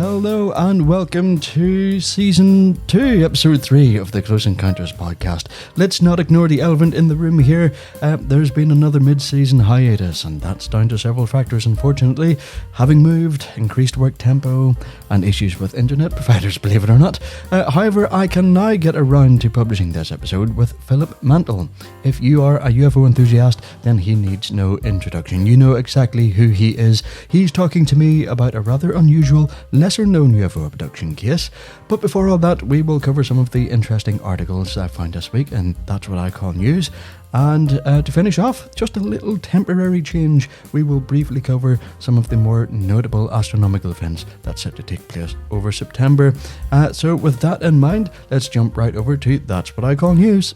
Hello and welcome to Season 2, Episode 3 of the Close Encounters podcast. Let's not ignore the elephant in the room here. There's been another mid-season hiatus, and that's down to several factors, unfortunately. Having moved, increased work tempo, and issues with internet providers, believe it or not. However, I can now get around to publishing this episode with Philip Mantle. If you are a UFO enthusiast, then he needs no introduction. You know exactly who he is. He's talking to me about a rather unusual, lesser-known UFO abduction case. But before all that, we will cover some of the interesting articles I found this week, and that's what I call news. And to finish off, just a little temporary change. We will briefly cover some of the more notable astronomical events that's set to take place over September. So with that in mind, let's jump right over to That's What I Call News.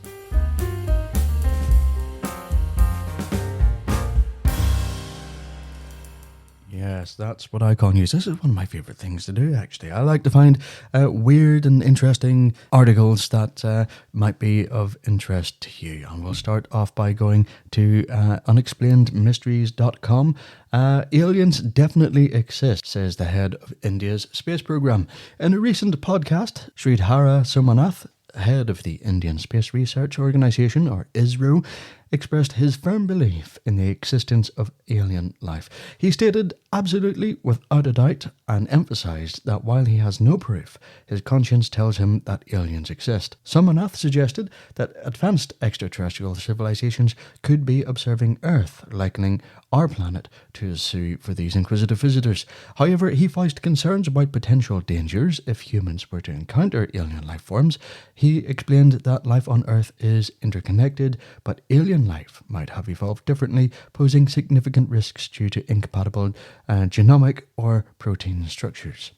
Yes, that's what I call news. This is one of my favourite things to do, actually. I like to find weird and interesting articles that might be of interest to you. And we'll start off by going to unexplainedmysteries.com. Aliens definitely exist, says the head of India's space program. In a recent podcast, Sridhara Somanath, head of the Indian Space Research Organisation, or ISRO, expressed his firm belief in the existence of alien life. He stated, absolutely, without a doubt, and emphasised that while he has no proof, his conscience tells him that aliens exist. Somanath suggested that advanced extraterrestrial civilizations could be observing Earth, likening our planet to a zoo for these inquisitive visitors. However, he voiced concerns about potential dangers if humans were to encounter alien life forms. He explained that life on Earth is interconnected, but alien life might have evolved differently, posing significant risks due to incompatible genomic or protein structures.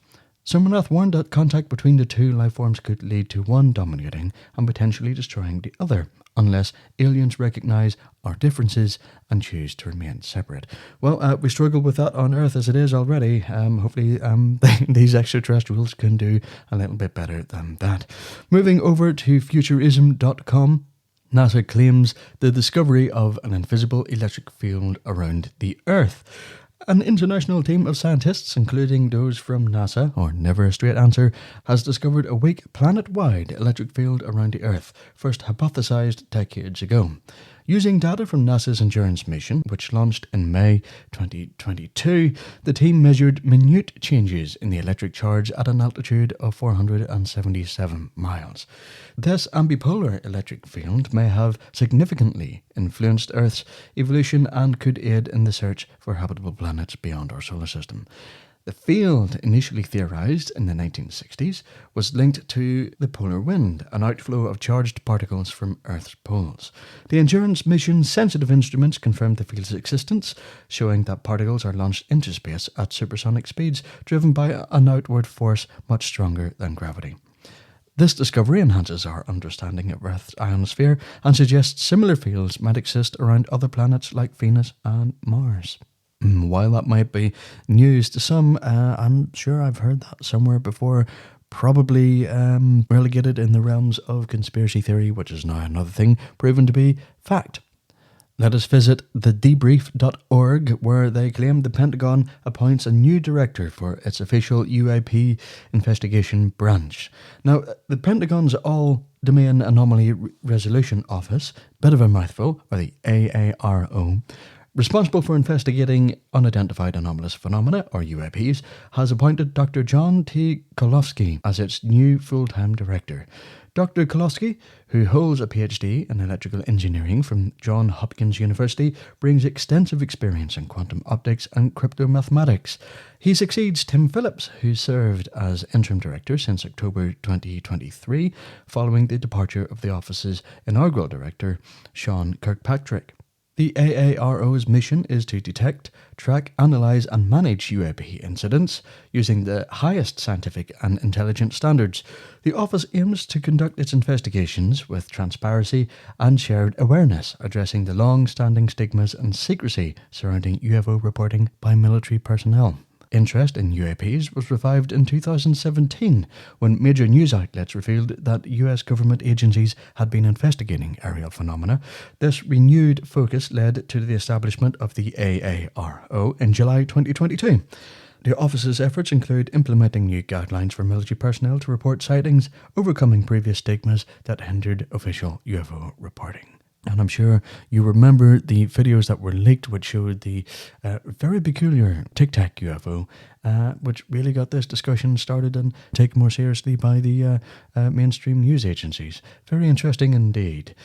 Somanath warned that contact between the two life forms could lead to one dominating and potentially destroying the other, unless aliens recognise our differences and choose to remain separate. Well, we struggle with that on Earth as it is already. Hopefully these extraterrestrials can do a little bit better than that. Moving over to futurism.com. NASA claims the discovery of an invisible electric field around the Earth. An international team of scientists, including those from NASA, or Never a Straight Answer, has discovered a weak planet-wide electric field around the Earth, first hypothesized decades ago. Using data from NASA's Endurance mission, which launched in May 2022, the team measured minute changes in the electric charge at an altitude of 477 miles. This ambipolar electric field may have significantly influenced Earth's evolution and could aid in the search for habitable planets beyond our solar system. The field, initially theorized in the 1960s, was linked to the polar wind, an outflow of charged particles from Earth's poles. The Endurance mission's sensitive instruments confirmed the field's existence, showing that particles are launched into space at supersonic speeds, driven by an outward force much stronger than gravity. This discovery enhances our understanding of Earth's ionosphere and suggests similar fields might exist around other planets like Venus and Mars. While that might be news to some, I'm sure I've heard that somewhere before, probably relegated in the realms of conspiracy theory, which is now another thing proven to be fact. Let us visit thedebrief.org, where they claim the Pentagon appoints a new director for its official UAP investigation branch. Now, the Pentagon's All-Domain Anomaly Resolution Office, bit of a mouthful, or the AARO, responsible for investigating unidentified anomalous phenomena, or UAPs, has appointed Dr. John T. Kolofsky as its new full-time director. Dr. Kolofsky, who holds a PhD in electrical engineering from Johns Hopkins University, brings extensive experience in quantum optics and cryptomathematics. He succeeds Tim Phillips, who served as interim director since October 2023, following the departure of the office's inaugural director, Sean Kirkpatrick. The AARO's mission is to detect, track, analyse and manage UAP incidents using the highest scientific and intelligence standards. The office aims to conduct its investigations with transparency and shared awareness, addressing the long-standing stigmas and secrecy surrounding UFO reporting by military personnel. Interest in UAPs was revived in 2017 when major news outlets revealed that US government agencies had been investigating aerial phenomena. This renewed focus led to the establishment of the AARO in July 2022. The office's efforts include implementing new guidelines for military personnel to report sightings, overcoming previous stigmas that hindered official UFO reporting. And I'm sure you remember the videos that were leaked, which showed the very peculiar Tic Tac UFO, which really got this discussion started and taken more seriously by the mainstream news agencies. Very interesting indeed.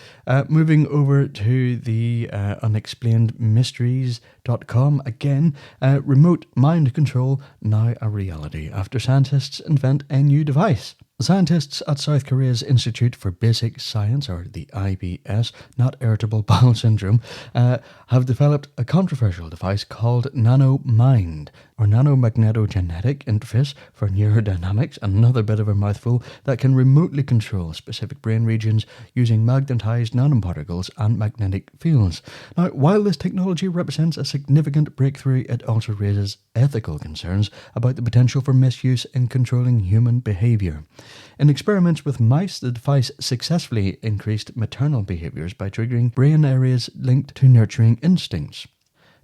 Moving over to the unexplainedmysteries.com, again, remote mind control now a reality after scientists invent a new device. Scientists at South Korea's Institute for Basic Science, or the IBS, not irritable bowel syndrome, have developed a controversial device called NanoMind, or Nanomagnetogenetic Interface for Neurodynamics, another bit of a mouthful, that can remotely control specific brain regions using magnetized nanoparticles and magnetic fields. Now, while this technology represents a significant breakthrough, it also raises ethical concerns about the potential for misuse in controlling human behavior. In experiments with mice, the device successfully increased maternal behaviors by triggering brain areas linked to nurturing instincts.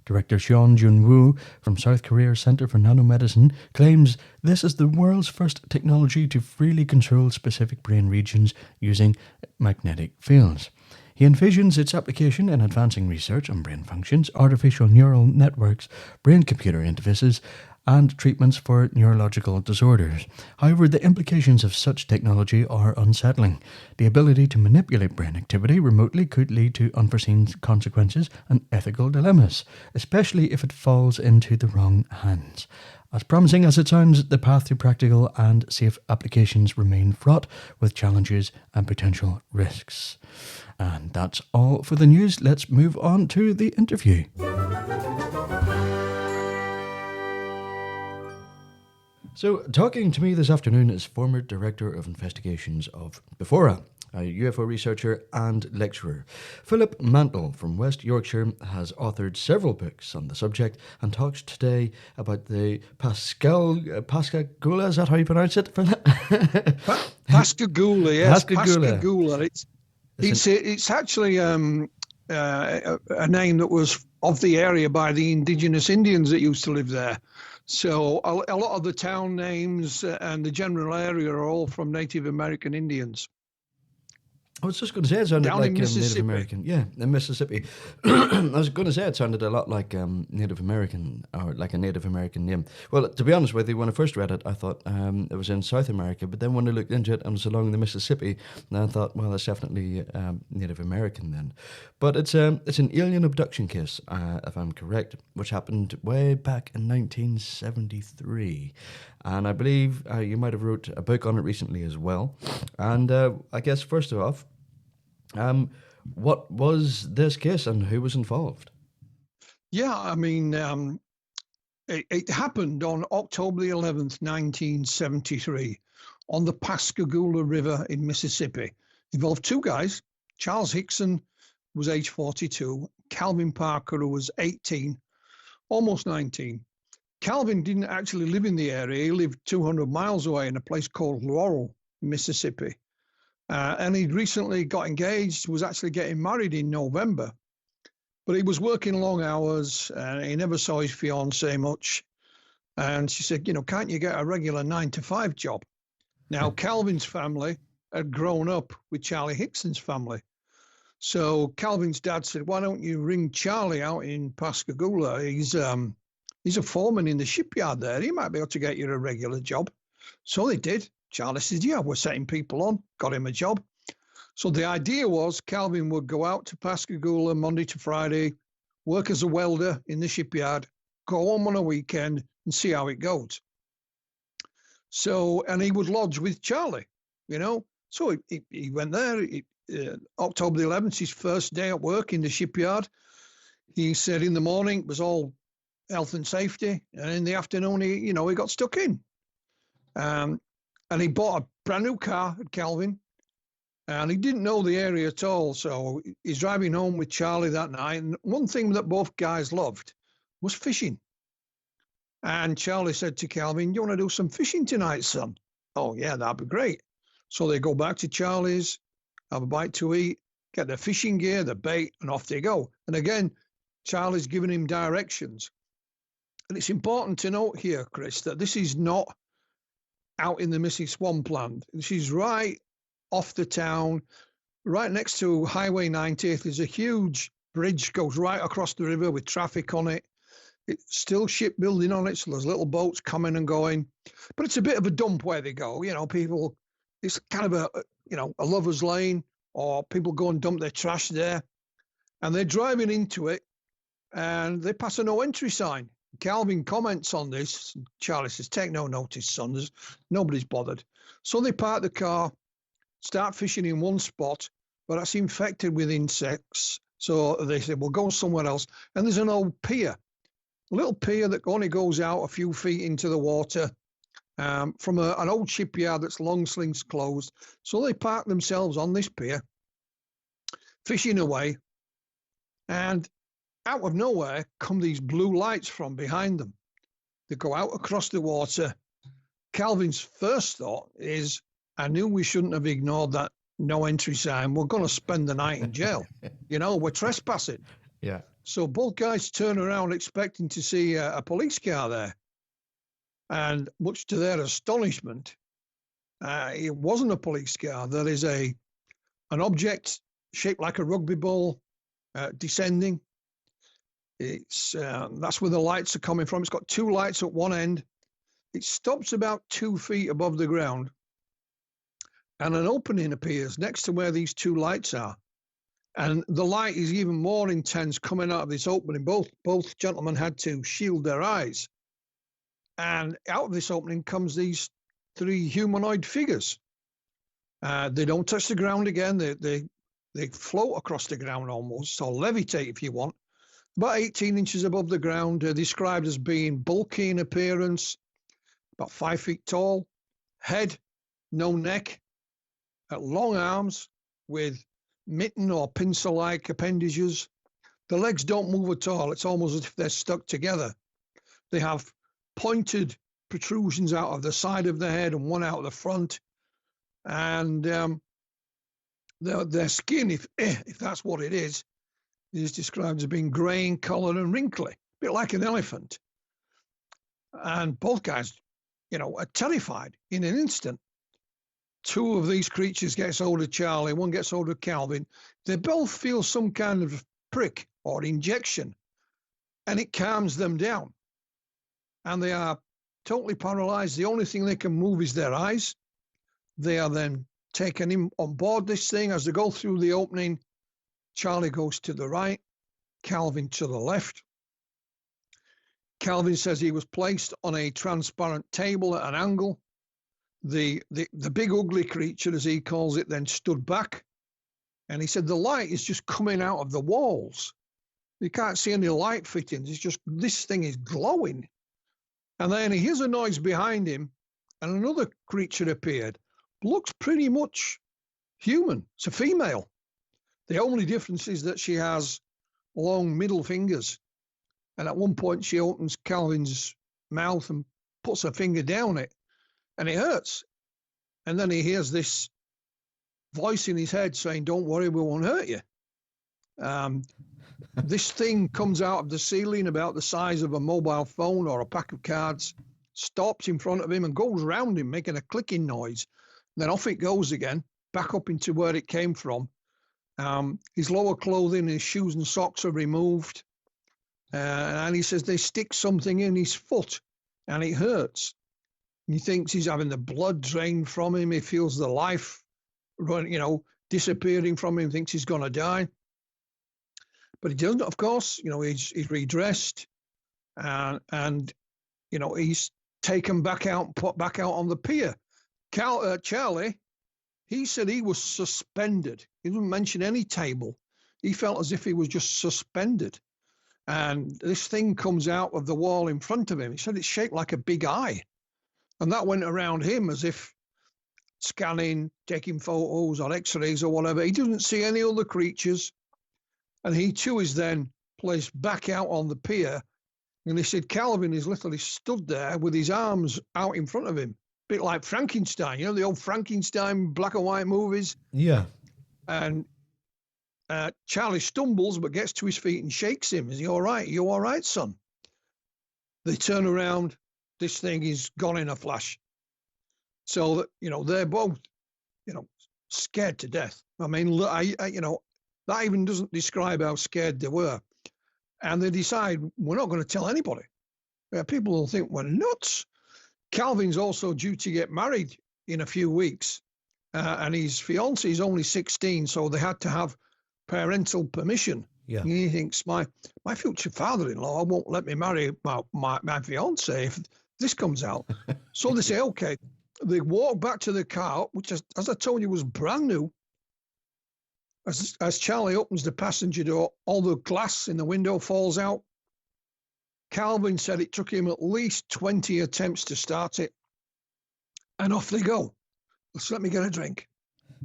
Director Sean Jun-woo from South Korea's Center for Nanomedicine claims this is the world's first technology to freely control specific brain regions using magnetic fields. He envisions its application in advancing research on brain functions, artificial neural networks, brain-computer interfaces, and treatments for neurological disorders. However, the implications of such technology are unsettling. The ability to manipulate brain activity remotely could lead to unforeseen consequences and ethical dilemmas, especially if it falls into the wrong hands. As promising as it sounds, the path to practical and safe applications remain fraught with challenges and potential risks. And that's all for the news. Let's move on to the interview. So, talking to me this afternoon is former Director of Investigations of Befora, a UFO researcher and lecturer. Philip Mantle from West Yorkshire has authored several books on the subject and talks today about the Pascagoula, is that how you pronounce it, Philip? Pascagoula, yes. Pascagoula. It's actually a name that was of the area by the indigenous Indians that used to live there. So a lot of the town names and the general area are all from Native American Indians. I was just going to say it sounded Down like in Native Mississippi. American. Yeah, in Mississippi. I was going to say it sounded a lot like Native American, or like a Native American name. Well, to be honest with you, when I first read it, I thought it was in South America. But then when I looked into it, and it was along the Mississippi, and I thought, well, that's definitely Native American then. But it's an alien abduction case, if I'm correct, which happened way back in 1973. And I believe you might have wrote a book on it recently as well. And I guess first off, what was this case and who was involved? Yeah, I mean, it happened on October the 11th, 1973, on the Pascagoula River in Mississippi. It involved two guys. Charles Hickson was age 42, Calvin Parker, who was 18, almost 19. Calvin didn't actually live in the area. He lived 200 miles away in a place called Laurel, Mississippi. And he'd recently got engaged, was actually getting married in November. But he was working long hours and he never saw his fiancée much. And she said, can't you get a regular 9-to-5 job? Now, Calvin's family had grown up with Charlie Hickson's family. So Calvin's dad said, why don't you ring Charlie out in Pascagoula? He's a foreman in the shipyard there. He might be able to get you a regular job. So they did. Charlie said, yeah, we're setting people on. Got him a job. So the idea was Calvin would go out to Pascagoula Monday to Friday, work as a welder in the shipyard, go home on a weekend and see how it goes. So, and he would lodge with Charlie, So he went there. October the 11th, his first day at work in the shipyard. He said in the morning it was all health and safety. And in the afternoon, he got stuck in. And he bought a brand new car at Calvin, and he didn't know the area at all. So he's driving home with Charlie that night. And one thing that both guys loved was fishing. And Charlie said to Calvin, you want to do some fishing tonight, son? Oh, yeah, that'd be great. So they go back to Charlie's, have a bite to eat, get their fishing gear, the bait, and off they go. And again, Charlie's giving him directions. And it's important to note here, Chris, that this is not out in the missing swampland. This is right off the town, right next to Highway 90th. There's a huge bridge goes right across the river with traffic on it. It's still shipbuilding on it, so there's little boats coming and going. But it's a bit of a dump where they go. People, it's kind of a lover's lane, or people go and dump their trash there. And they're driving into it, and they pass a no entry sign. Calvin comments on this. Charlie says, "Take no notice, son. Nobody's bothered." So they park the car, start fishing in one spot, but that's infected with insects. So they say, "We'll go somewhere else." And there's an old pier, a little pier that only goes out a few feet into the water from an old shipyard that's long since closed. So they park themselves on this pier, fishing away, and out of nowhere come these blue lights from behind them. They go out across the water. Calvin's first thought is, "I knew we shouldn't have ignored that no entry sign. We're going to spend the night in jail. We're trespassing." Yeah. So both guys turn around expecting to see a police car there. And much to their astonishment, it wasn't a police car. There is an object shaped like a rugby ball descending. That's where the lights are coming from. It's got two lights at one end. It stops about 2 feet above the ground, and an opening appears next to where these two lights are. And the light is even more intense coming out of this opening. Both gentlemen had to shield their eyes. And out of this opening comes these three humanoid figures. They don't touch the ground again. They float across the ground almost, or levitate if you want. About 18 inches above the ground, described as being bulky in appearance, about 5 feet tall, head, no neck, long arms with mitten or pincer-like appendages. The legs don't move at all. It's almost as if they're stuck together. They have pointed protrusions out of the side of the head and one out of the front. And their skin, if that's what it is described as being grey in colour and wrinkly, a bit like an elephant. And both guys, are terrified in an instant. Two of these creatures gets hold of Charlie, one gets hold of Calvin. They both feel some kind of prick or injection, and it calms them down. And they are totally paralyzed. The only thing they can move is their eyes. They are then taken in on board this thing. As they go through the opening, Charlie goes to the right, Calvin to the left. Calvin says he was placed on a transparent table at an angle. The big ugly creature, as he calls it, then stood back. And he said the light is just coming out of the walls. You can't see any light fittings. It's just, this thing is glowing. And then he hears a noise behind him, and another creature appeared. Looks pretty much human. It's a female. The only difference is that she has long middle fingers. And at one point she opens Calvin's mouth and puts her finger down it, and it hurts. And then he hears this voice in his head saying, "Don't worry, we won't hurt you." This thing comes out of the ceiling about the size of a mobile phone or a pack of cards, stops in front of him and goes round him, making a clicking noise. Then off it goes again, back up into where it came from. His lower clothing, his shoes and socks are removed. And he says they stick something in his foot and it hurts. He thinks he's having the blood drained from him. He feels the life disappearing from him, thinks he's going to die. But he doesn't, of course. He's redressed and he's taken back out and put back out on the pier. Charlie, he said he was suspended. He didn't mention any table. He felt as if he was just suspended. And this thing comes out of the wall in front of him. He said it's shaped like a big eye. And that went around him as if scanning, taking photos or x-rays or whatever. He doesn't see any other creatures. And he too is then placed back out on the pier. And he said Calvin is literally stood there with his arms out in front of him. A bit like Frankenstein, the old Frankenstein black and white movies. Yeah. And Charlie stumbles but gets to his feet and shakes him. Is he all right? You all right, son? They turn around, this thing is gone in a flash. So that, they're both, scared to death. I mean, that even doesn't describe how scared they were. And they decide, we're not going to tell anybody. People will think we're nuts. Calvin's also due to get married in a few weeks. And his fiancée is only 16, so they had to have parental permission. Yeah. And he thinks, my future father-in-law won't let me marry my fiancée if this comes out. So they say, okay. They walk back to the car, which, as I told you, was brand new. As Charlie opens the passenger door, all the glass in the window falls out. Calvin said it took him at least 20 attempts to start it. And off they go. Let's let me get a drink.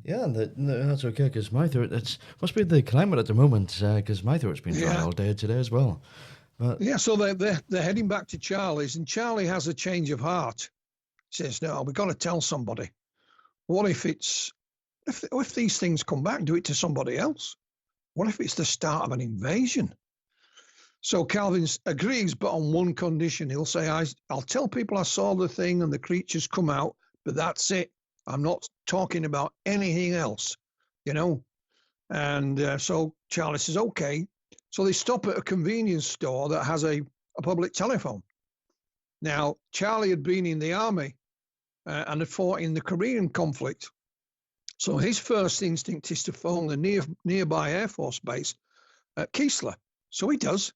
Yeah, that's okay, because my throat, must be the climate at the moment, because my throat's been dry all day today as well. But yeah, so they're heading back to Charlie's, and Charlie has a change of heart. He says, no, we've got to tell somebody. What if if these things come back, do it to somebody else? What if it's the start of an invasion? So Calvin agrees, but on one condition. He'll say, I'll tell people I saw the thing and the creatures come out, but that's it. I'm not talking about anything else, And so Charlie says, okay. So they stop at a convenience store that has a public telephone. Now, Charlie had been in the army and had fought in the Korean conflict. So his first instinct is to phone the nearby Air Force base at Keesler. So he does.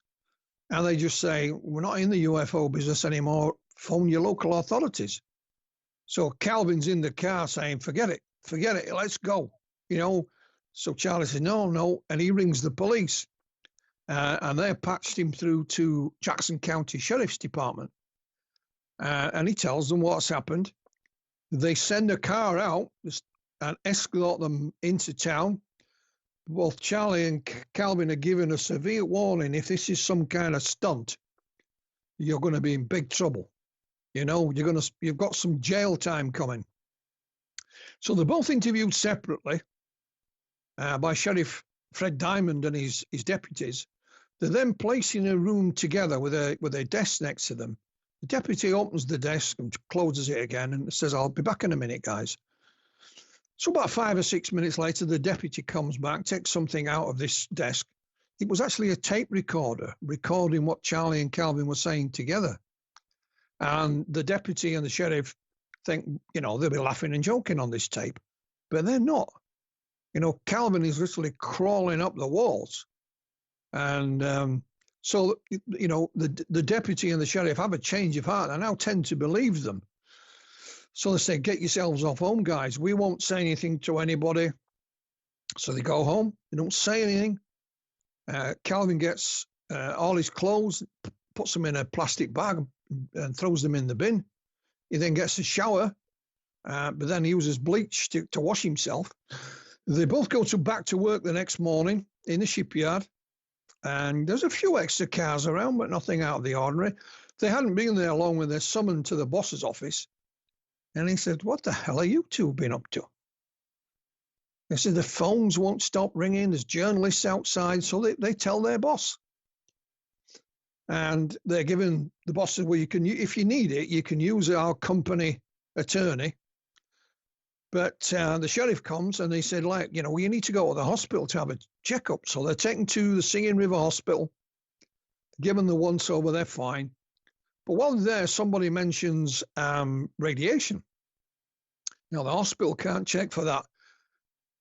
And they just say, we're not in the UFO business anymore. Phone your local authorities. So Calvin's in the car saying, forget it, let's go. So Charlie says, no. And he rings the police. And they patched him through to Jackson County Sheriff's Department. And he tells them what's happened. They send a car out and escort them into town. Both Charlie and Calvin are given a severe warning. If this is some kind of stunt, you're going to be in big trouble. You've got some jail time coming. So they're both interviewed separately by Sheriff Fred Diamond and his deputies. They're then placed in a room together with a desk next to them. The deputy opens the desk and closes it again and says, I'll be back in a minute, guys. So about 5 or 6 minutes later, the deputy comes back, takes something out of this desk. It was actually a tape recorder recording what Charlie and Calvin were saying together. And the deputy and the sheriff think, they'll be laughing and joking on this tape. But they're not. Calvin is literally crawling up the walls. And so, the deputy and the sheriff have a change of heart. I now tend to believe them. So they say, get yourselves off home, guys. We won't say anything to anybody. So they go home. They don't say anything. Calvin gets all his clothes, puts them in a plastic bag and throws them in the bin. He then gets a shower, but then he uses bleach to wash himself. They both go back to work the next morning in the shipyard. And there's a few extra cars around, but nothing out of the ordinary. They hadn't been there long when they're summoned to the boss's office. And he said, what the hell are you two been up to? They said, the phones won't stop ringing. There's journalists outside. So they tell their boss. And they're given, the boss said, well, if you need it, you can use our company attorney. But the sheriff comes and they said, you need to go to the hospital to have a checkup. So they're taken to the Singing River Hospital, given the once over, they're fine. But while they're there, somebody mentions radiation. The hospital can't check for that.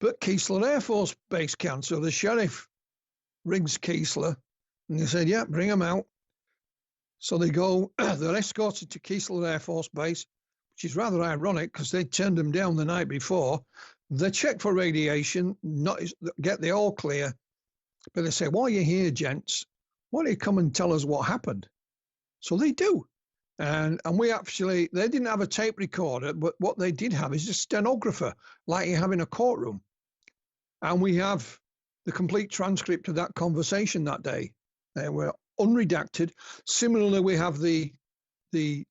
But Keesler Air Force Base can. So the sheriff rings Keesler and they said, yeah, bring them out. So they go, they're escorted to Keesler Air Force Base, which is rather ironic because they turned them down the night before. They check for radiation, get the all clear. But they say, while you're here, gents, why don't you come and tell us what happened? So they do. And they didn't have a tape recorder, but what they did have is a stenographer, like you have in a courtroom. And we have the complete transcript of that conversation that day. They were unredacted. Similarly, we have the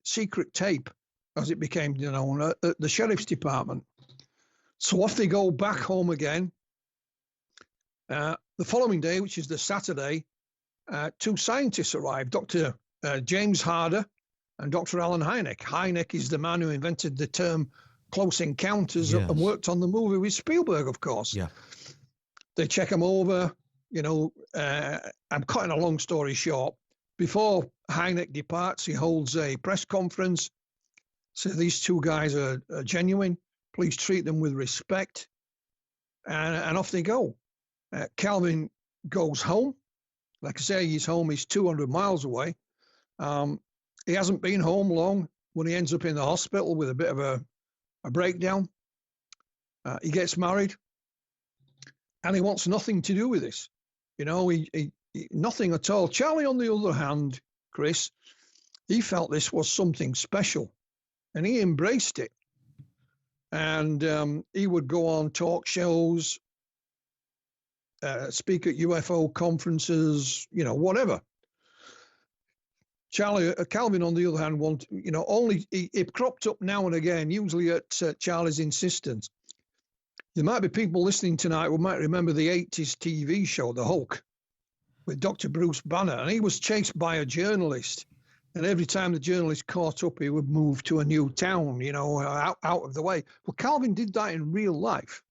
secret tape, as it became known, at the sheriff's department. So off they go back home again. The following day, which is the Saturday, two scientists arrived, Dr. James Harder and Dr. Alan Hynek. Hynek is the man who invented the term close encounters and worked on the movie with Spielberg, of course. Yeah. They check him over. I'm cutting a long story short. Before Hynek departs, he holds a press conference. So these two guys are genuine. Please treat them with respect. And off they go. Calvin goes home. Like I say, his home is 200 miles away. He hasn't been home long when he ends up in the hospital with a bit of a breakdown. He gets married, and he wants nothing to do with this. He nothing at all. Charlie, on the other hand, Chris, he felt this was something special, and he embraced it. And he would go on talk shows, speak at UFO conferences, whatever. Calvin, on the other hand, it cropped up now and again, usually at Charlie's insistence. There might be people listening tonight who might remember the 80s TV show, The Hulk, with Dr. Bruce Banner, and he was chased by a journalist. And every time the journalist caught up, he would move to a new town, out of the way. Well, Calvin did that in real life,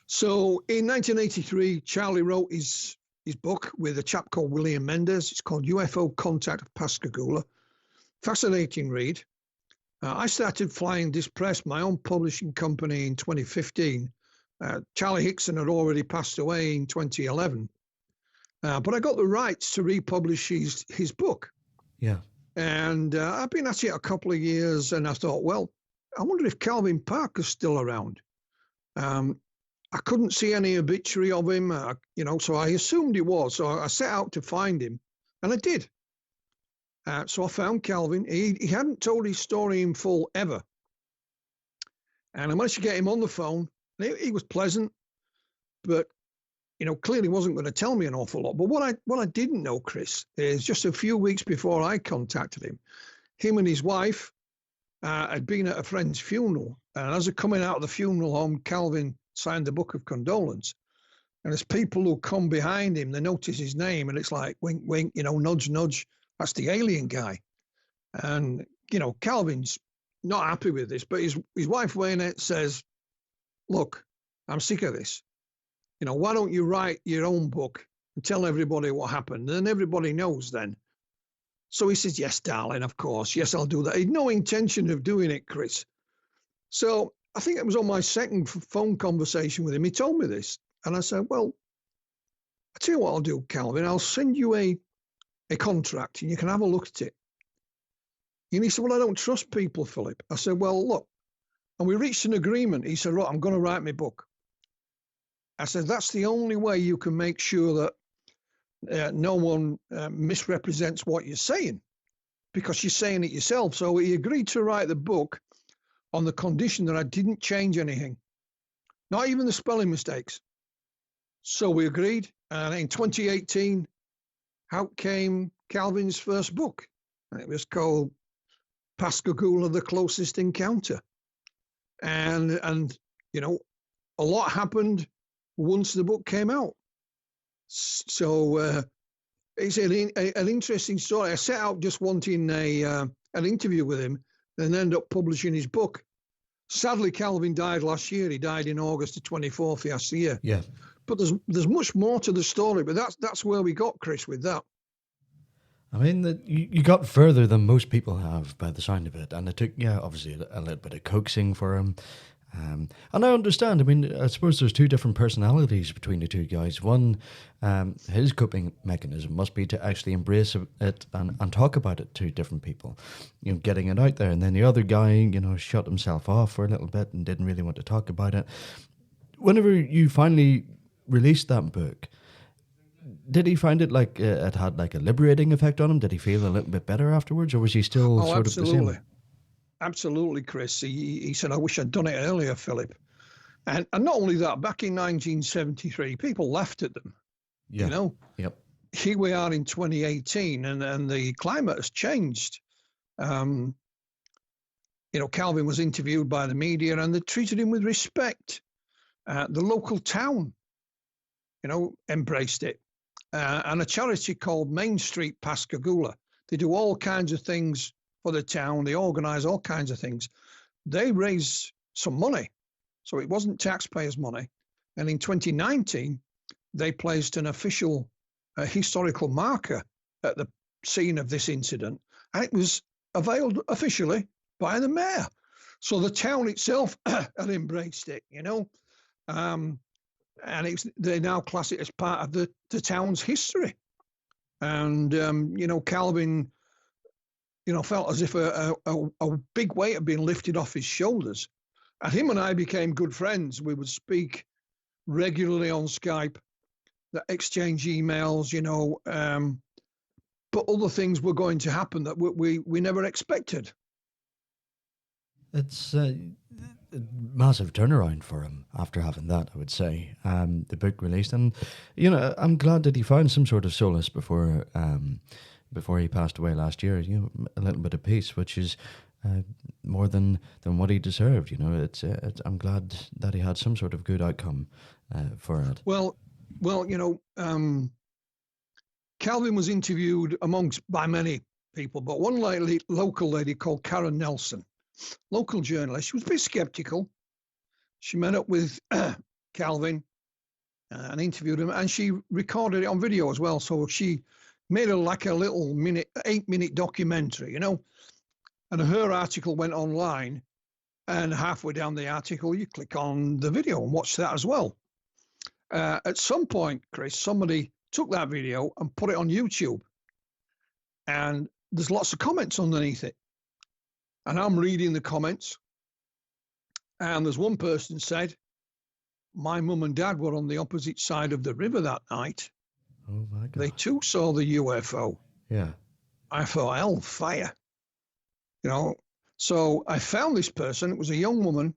So in 1983, Charlie wrote his book with a chap called William Mendez. It's called UFO Contact of Pascagoula. Fascinating read. I started Flying Disc Press, my own publishing company, in 2015. Charlie Hickson had already passed away in 2011. But I got the rights to republish his book. Yeah. And I've been at it a couple of years, and I thought, well, I wonder if Calvin Parker's still around. I couldn't see any obituary of him, so I assumed he was. So I set out to find him, and I did. So I found Calvin. He hadn't told his story in full ever. And I managed to get him on the phone. He was pleasant, but, clearly wasn't going to tell me an awful lot. But what I didn't know, Chris, is just a few weeks before I contacted him and his wife had been at a friend's funeral. And as they're coming out of the funeral home, Calvin signed the book of condolence. And as people who come behind him, they notice his name, and it's like, wink, wink, nudge, nudge. That's the alien guy. And, Calvin's not happy with this, but his wife, Waynette, says, look, I'm sick of this. Why don't you write your own book and tell everybody what happened? And then everybody knows then. So he says, yes, darling, of course. Yes, I'll do that. He had no intention of doing it, Chris. So I think it was on my second phone conversation with him. He told me this. And I said, well, I tell you what I'll do, Calvin. I'll send you a contract and you can have a look at it. And he said, well, I don't trust people, Philip. I said, well, look. And we reached an agreement. He said, right, I'm going to write my book. I said, that's the only way you can make sure that no one misrepresents what you're saying, because you're saying it yourself. So he agreed to write the book on the condition that I didn't change anything, not even the spelling mistakes. So we agreed. And in 2018, out came Calvin's first book. And it was called Pascagoula, the Closest Encounter. And a lot happened once the book came out. So it's an interesting story. I set out just wanting an interview with him and ended up publishing his book. Sadly, Calvin died last year. He died in August the 24th last year. Yeah. But there's much more to the story, but that's where we got, Chris, with that. I mean, you got further than most people have by the sound of it. And it took, obviously a little bit of coaxing for him. And I understand. I mean, I suppose there's two different personalities between the two guys. One, his coping mechanism must be to actually embrace it and talk about it to different people, getting it out there. And then the other guy, shut himself off for a little bit and didn't really want to talk about it. Whenever you finally released that book, did he find it like it had like a liberating effect on him? Did he feel a little bit better afterwards, or was he still sort of the same? Absolutely, Chris. He said, I wish I'd done it earlier, Philip. And not only that, back in 1973, people laughed at them. Yeah. Yep. Here we are in 2018, and the climate has changed. Calvin was interviewed by the media, and they treated him with respect. The local town, embraced it. and a charity called Main Street Pascagoula. They do all kinds of things for the town. They organise all kinds of things. They raised some money, so it wasn't taxpayers' money. And in 2019, they placed an official historical marker at the scene of this incident, and it was availed officially by the mayor. So the town itself had embraced it, and they now class it as part of the town's history. And Calvin, felt as if a big weight had been lifted off his shoulders. And him and I became good friends. We would speak regularly on Skype, exchange emails, but other things were going to happen that we never expected. It's a massive turnaround for him after having that, I would say. The book released, and I'm glad that he found some sort of solace before he passed away last year. A little bit of peace, which is more than what he deserved. I'm glad that he had some sort of good outcome for it. Well, Calvin was interviewed by many people, but one local lady called Karen Nelson, local journalist, she was a bit skeptical. She met up with Calvin and interviewed him, and she recorded it on video as well. So she made a little 8-minute documentary, and her article went online, and halfway down the article, you click on the video and watch that as well. At some point, Chris, somebody took that video and put it on YouTube, and there's lots of comments underneath it. And I'm reading the comments, and there's one person said, "My mum and dad were on the opposite side of the river that night. Oh my God. They too saw the UFO." Yeah. I thought, hellfire. So I found this person. It was a young woman.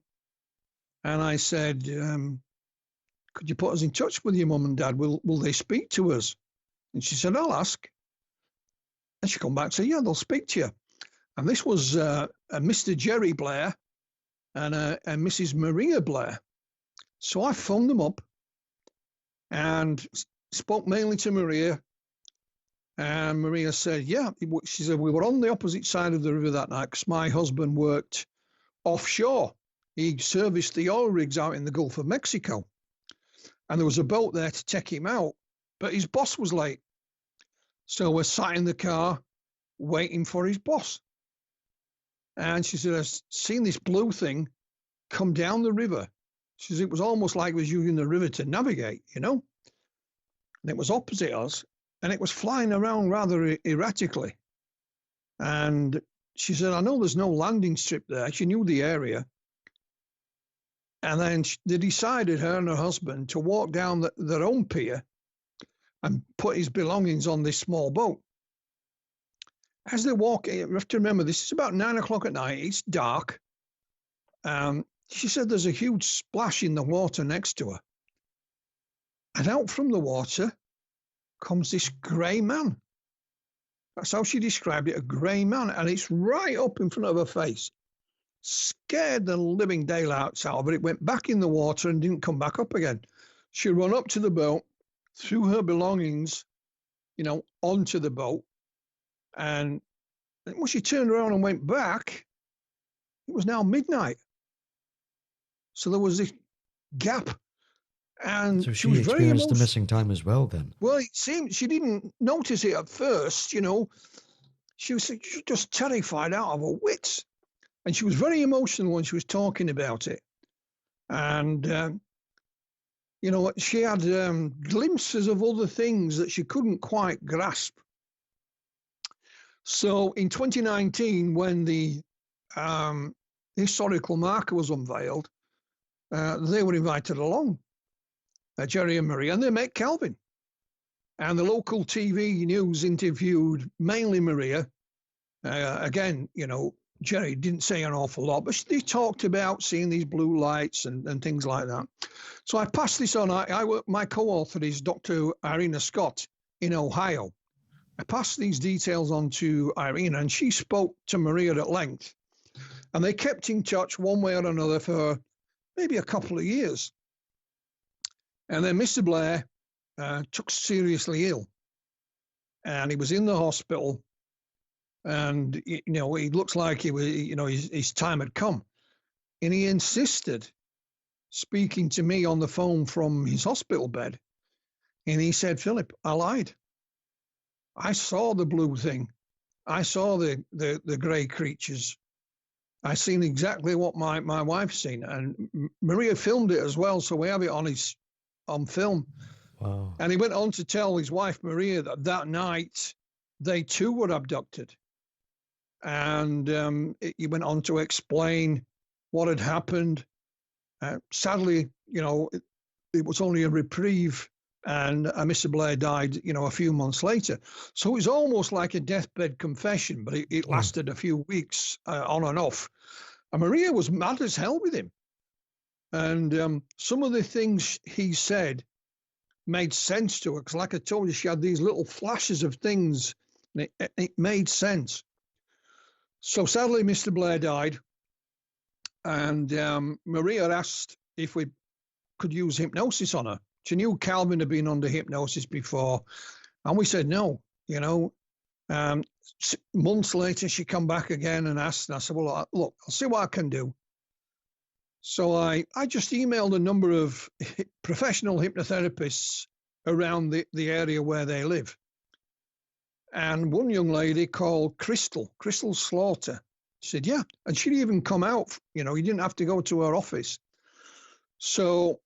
And I said, "Could you put us in touch with your mum and dad? Will they speak to us?" And she said, "I'll ask." And she come back and said, "Yeah, they'll speak to you." And this was a Mr. Jerry Blair and Mrs. Maria Blair. So I phoned them up and spoke mainly to Maria. And Maria said, yeah, she said, "We were on the opposite side of the river that night because my husband worked offshore. He serviced the oil rigs out in the Gulf of Mexico. And there was a boat there to take him out, but his boss was late. So we're sat in the car waiting for his boss." And she said, "I've seen this blue thing come down the river." She said, "It was almost like it was using the river to navigate, And it was opposite us, and it was flying around rather erratically. And she said, "I know there's no landing strip there." She knew the area. And then they decided, her and her husband, to walk down their own pier and put his belongings on this small boat. As they walk, you have to remember, this is about 9 o'clock at night. It's dark. She said there's a huge splash in the water next to her. And out from the water comes this grey man. That's how she described it, a grey man. And it's right up in front of her face. Scared the living daylights out of it. It went back in the water and didn't come back up again. She ran up to the boat, threw her belongings, onto the boat. And when she turned around and went back, it was now midnight. So there was this gap. And so she was very experienced the missing time as well then? Well, it seemed she didn't notice it at first, She was just terrified out of her wits. And she was very emotional when she was talking about it. And, she had glimpses of other things that she couldn't quite grasp. So in 2019, when the historical marker was unveiled, they were invited along, Jerry and Maria, and they met Calvin. And the local TV news interviewed mainly Maria. Again, Jerry didn't say an awful lot, but they talked about seeing these blue lights and things like that. So I passed this on. My co-author is Dr. Irina Scott in Ohio. I passed these details on to Irina, and she spoke to Maria at length. And they kept in touch one way or another for maybe a couple of years. And then Mr. Blair took seriously ill, and he was in the hospital, and he looks like he was, his time had come, and he insisted, speaking to me on the phone from his hospital bed, and he said, "Philip, I lied. I saw the blue thing. I saw the grey creatures. I seen exactly what my wife's seen, and Maria filmed it as well, so we have it on film." Wow. And he went on to tell his wife Maria that night they too were abducted, and he went on to explain what had happened. Sadly, it was only a reprieve, and Mr. Blair died, a few months later. So it was almost like a deathbed confession, but it lasted a few weeks on and off. And Maria was mad as hell with him. And some of the things he said made sense to her, because like I told you, she had these little flashes of things, and it made sense. So sadly, Mr. Blair died, and Maria asked if we could use hypnosis on her. She knew Calvin had been under hypnosis before, and we said no. Months later, she come back again and asked, and I said, "Well, look, I'll see what I can do." So I just emailed a number of professional hypnotherapists around the area where they live. And one young lady called Crystal Slaughter said, yeah. And she'd even come out, you didn't have to go to her office. So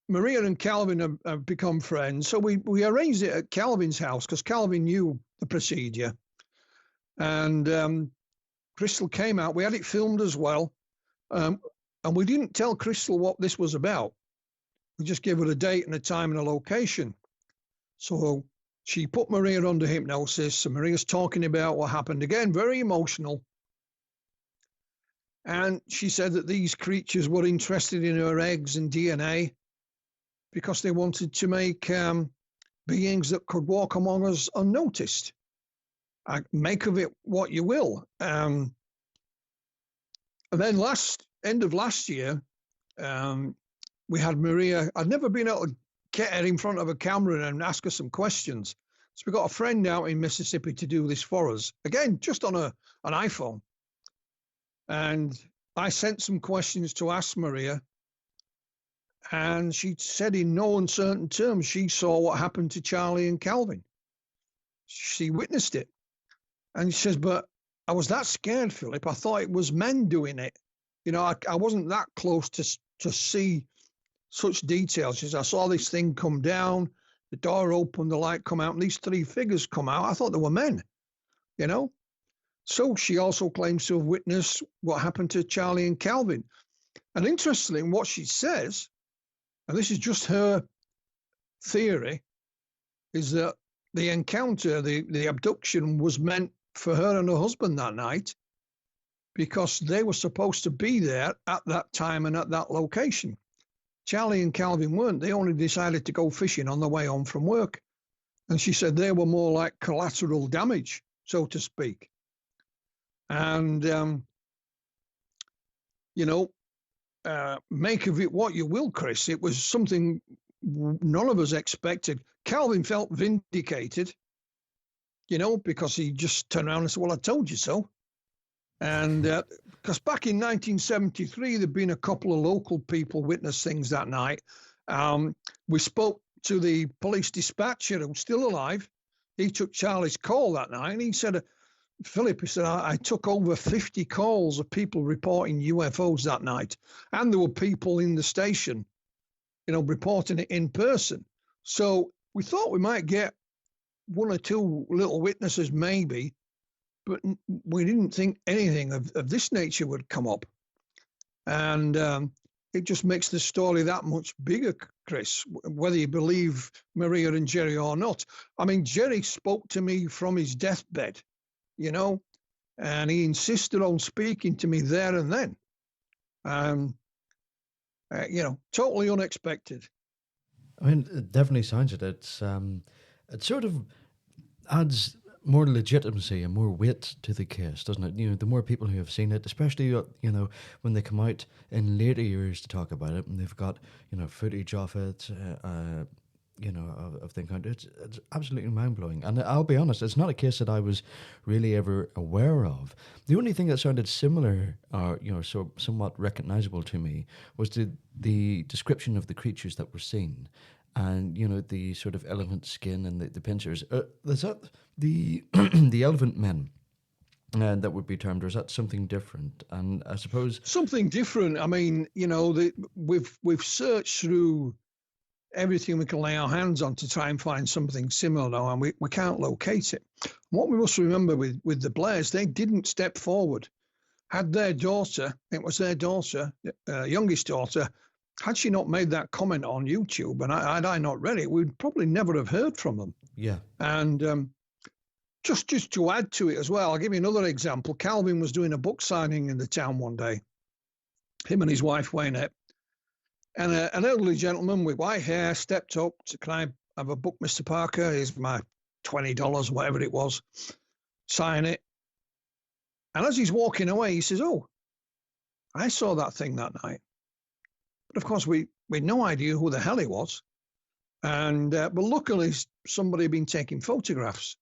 Maria and Calvin have become friends. So we arranged it at Calvin's house because Calvin knew the procedure. And Crystal came out. We had it filmed as well. And we didn't tell Crystal what this was about. We just gave her a date and a time and a location. So she put Maria under hypnosis, and Maria's talking about what happened. Again, very emotional. And she said that these creatures were interested in her eggs and DNA because they wanted to make beings that could walk among us unnoticed. Make of it what you will. And then end of last year, we had Maria. I'd never been able to get her in front of a camera and ask her some questions. So we got a friend out in Mississippi to do this for us. Again, just on an iPhone. And I sent some questions to ask Maria. And she said in no uncertain terms, she saw what happened to Charlie and Calvin. She witnessed it. And she says, but I was that scared, Philip. I thought it was men doing it. I wasn't that close to see such details. She says, I saw this thing come down, the door opened, the light come out, and these three figures come out. I thought they were men, So she also claims to have witnessed what happened to Charlie and Calvin. And interestingly, what she says, and this is just her theory, is that the encounter, the abduction, was meant for her and her husband that night because they were supposed to be there at that time and at that location. Charlie and Calvin weren't. They only decided to go fishing on the way home from work. And she said they were more like collateral damage, so to speak. And, make of it what you will, Chris. It was something none of us expected. Calvin felt vindicated, because he just turned around and said, well, I told you so. And because back in 1973, there'd been a couple of local people witnessed things that night. We spoke to the police dispatcher who's still alive. He took Charlie's call that night, and he said, Philip, he said, I took over 50 calls of people reporting UFOs that night. And there were people in the station, reporting it in person. So we thought we might get one or two little witnesses maybe, but we didn't think anything of this nature would come up. And it just makes the story that much bigger, Chris, whether you believe Maria and Jerry or not. I mean, Jerry spoke to me from his deathbed, and he insisted on speaking to me there and then. Totally unexpected. I mean, it definitely sounds it. It sort of adds more legitimacy and more weight to the case, doesn't it? The more people who have seen it, especially, when they come out in later years to talk about it, and they've got, footage of it, of the encounter. It's absolutely mind-blowing. And I'll be honest, it's not a case that I was really ever aware of. The only thing that sounded similar, or, so somewhat recognizable to me, was the description of the creatures that were seen. And, the sort of elephant skin and the pincers. Is that the, the elephant men? And that would be termed, or is that something different? And I suppose something different. I mean, we've searched through everything we can lay our hands on to try and find something similar now, and we can't locate it. What we must remember with the Blairs, they didn't step forward. Had their daughter, it was their daughter, youngest daughter, had she not made that comment on YouTube, and had I not read it, we'd probably never have heard from them. Yeah. And just to add to it as well, I'll give you another example. Calvin was doing a book signing in the town one day, him and his wife, Waynette. And an elderly gentleman with white hair stepped up to, "Can I have a book, Mr. Parker? Here's my $20, whatever it was. Sign it." And as he's walking away, he says, "Oh, I saw that thing that night." But of course, we had no idea who the hell he was. And but luckily, somebody had been taking photographs.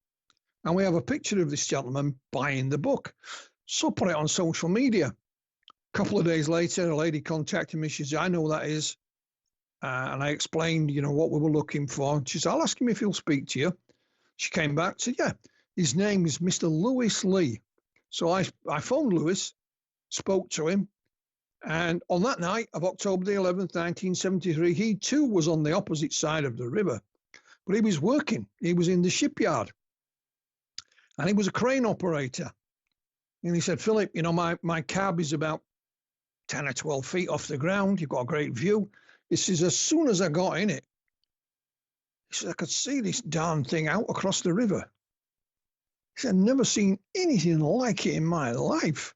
And we have a picture of this gentleman buying the book. So put it on social media. A couple of days later, a lady contacted me. She said, "I know who that is." And I explained, what we were looking for. She said, "I'll ask him if he'll speak to you." She came back, said, "Yeah, his name is Mr. Lewis Lee." So I phoned Lewis, spoke to him. And on that night of October the 11th, 1973, he too was on the opposite side of the river. But he was working. He was in the shipyard. And he was a crane operator. And he said, "Philip, my cab is about 10 or 12 feet off the ground. You've got a great view." He says, "As soon as I got in it," he said, "I could see this darn thing out across the river." He said, "I've never seen anything like it in my life."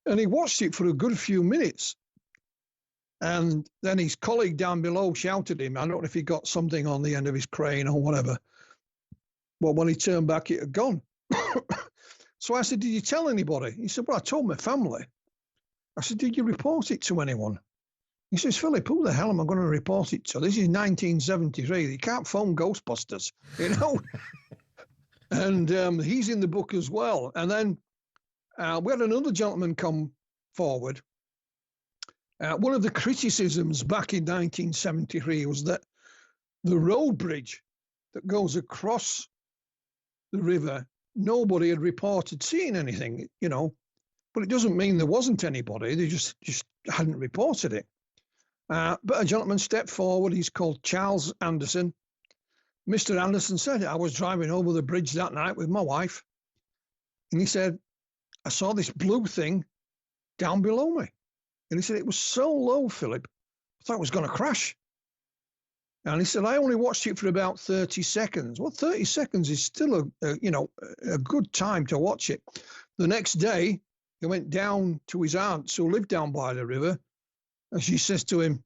And he watched it for a good few minutes. And then his colleague down below shouted at him. I don't know if he got something on the end of his crane or whatever. But when he turned back, it had gone. So I said, "Did you tell anybody?" He said, "Well, I told my family." I said, "Did you report it to anyone?" He says, "Philip, who the hell am I going to report it to? This is 1973. You can't phone Ghostbusters, And he's in the book as well. And then we had another gentleman come forward. One of the criticisms back in 1973 was that the road bridge that goes across the river, nobody had reported seeing anything, but it doesn't mean there wasn't anybody. They just hadn't reported it. But a gentleman stepped forward. He's called Charles Anderson. Mr. Anderson said, "I was driving over the bridge that night with my wife." And he said, "I saw this blue thing down below me." And he said, "It was so low, Philip, I thought it was going to crash." And he said, "I only watched it for about 30 seconds. Well, 30 seconds is still a good time to watch it. The next day, he went down to his aunt who lived down by the river. And she says to him,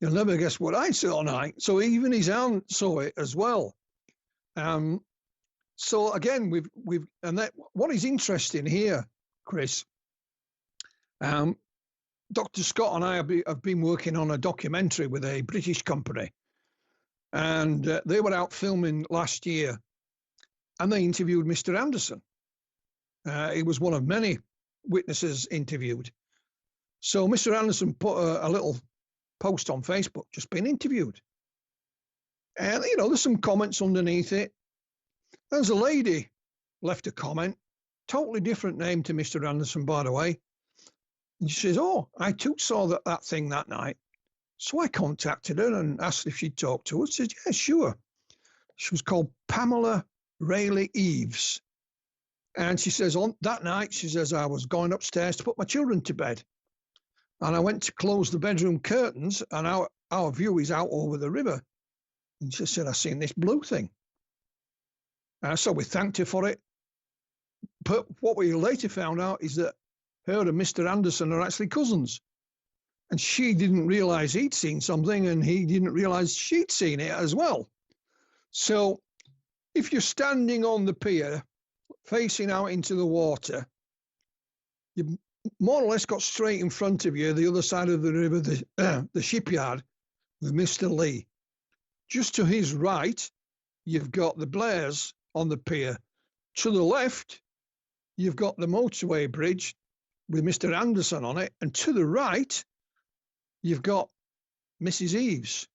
'You'll never guess what I saw tonight.' So even his aunt saw it as well. So again, what is interesting here, Chris, Dr. Scott and I have been working on a documentary with a British company. And they were out filming last year, and they interviewed Mr. Anderson. He was one of many witnesses interviewed. So Mr. Anderson put a little post on Facebook, just been interviewed. And, there's some comments underneath it. There's a lady left a comment, totally different name to Mr. Anderson, by the way. And she says, "Oh, I too saw that thing that night." So I contacted her and asked if she'd talk to us. She said, "Yeah, sure." She was called Pamela Rayleigh Eves. And she says, on that night, she says, "I was going upstairs to put my children to bed. And I went to close the bedroom curtains, and our view is out over the river." And she said, "I seen this blue thing." So we thanked her for it. But what we later found out is that her and Mr. Anderson are actually cousins. And she didn't realize he'd seen something, and he didn't realize she'd seen it as well. So if you're standing on the pier, facing out into the water, you more or less got straight in front of you, the other side of the river, the shipyard with Mr. Lee. Just to his right, you've got the Blairs on the pier. To the left, you've got the motorway bridge with Mr. Anderson on it. And to the right, you've got Mrs. Eves.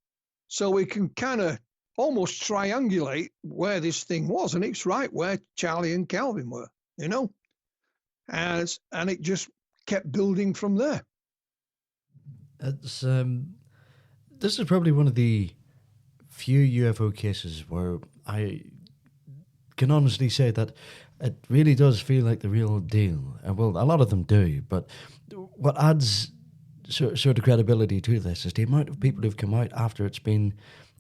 So we can kind of almost triangulate where this thing was. And it's right where Charlie and Calvin were, you know. And it just kept building from there. It's this is probably one of the few UFO cases where I can honestly say that it really does feel like the real deal. And well, a lot of them do, but what adds sort of credibility to this is the amount of people who've come out after it's been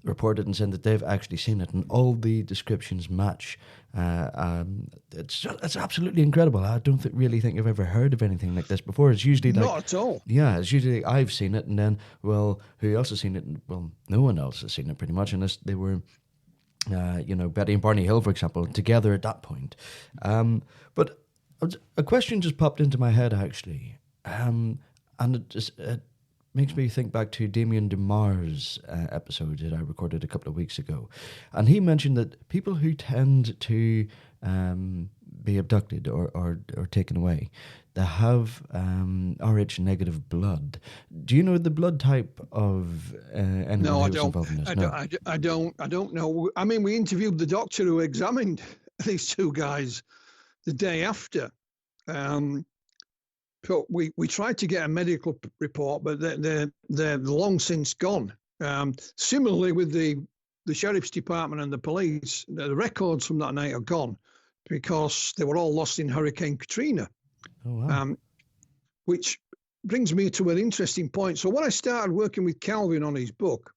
reported and said that they've actually seen it, and all the descriptions match. It's absolutely incredible. I don't really think I've ever heard of anything like this before. It's usually like, not at all. Yeah, it's usually I've seen it, and then, well, who else has seen it? Well, no one else has seen it pretty much, unless they were, Betty and Barney Hill, for example, together at that point. But a question just popped into my head, actually, and it makes me think back to Damien DeMar's episode that I recorded a couple of weeks ago. And he mentioned that people who tend to be abducted or taken away, they have Rh negative blood. Do you know the blood type of anyone No, who I was don't. involved in this? I don't know. I mean, we interviewed the doctor who examined these two guys the day after. But we tried to get a medical report, but they're long since gone. Similarly with the sheriff's department and the police, the records from that night are gone because they were all lost in Hurricane Katrina. Oh, wow. Which brings me to an interesting point. So when I started working with Calvin on his book,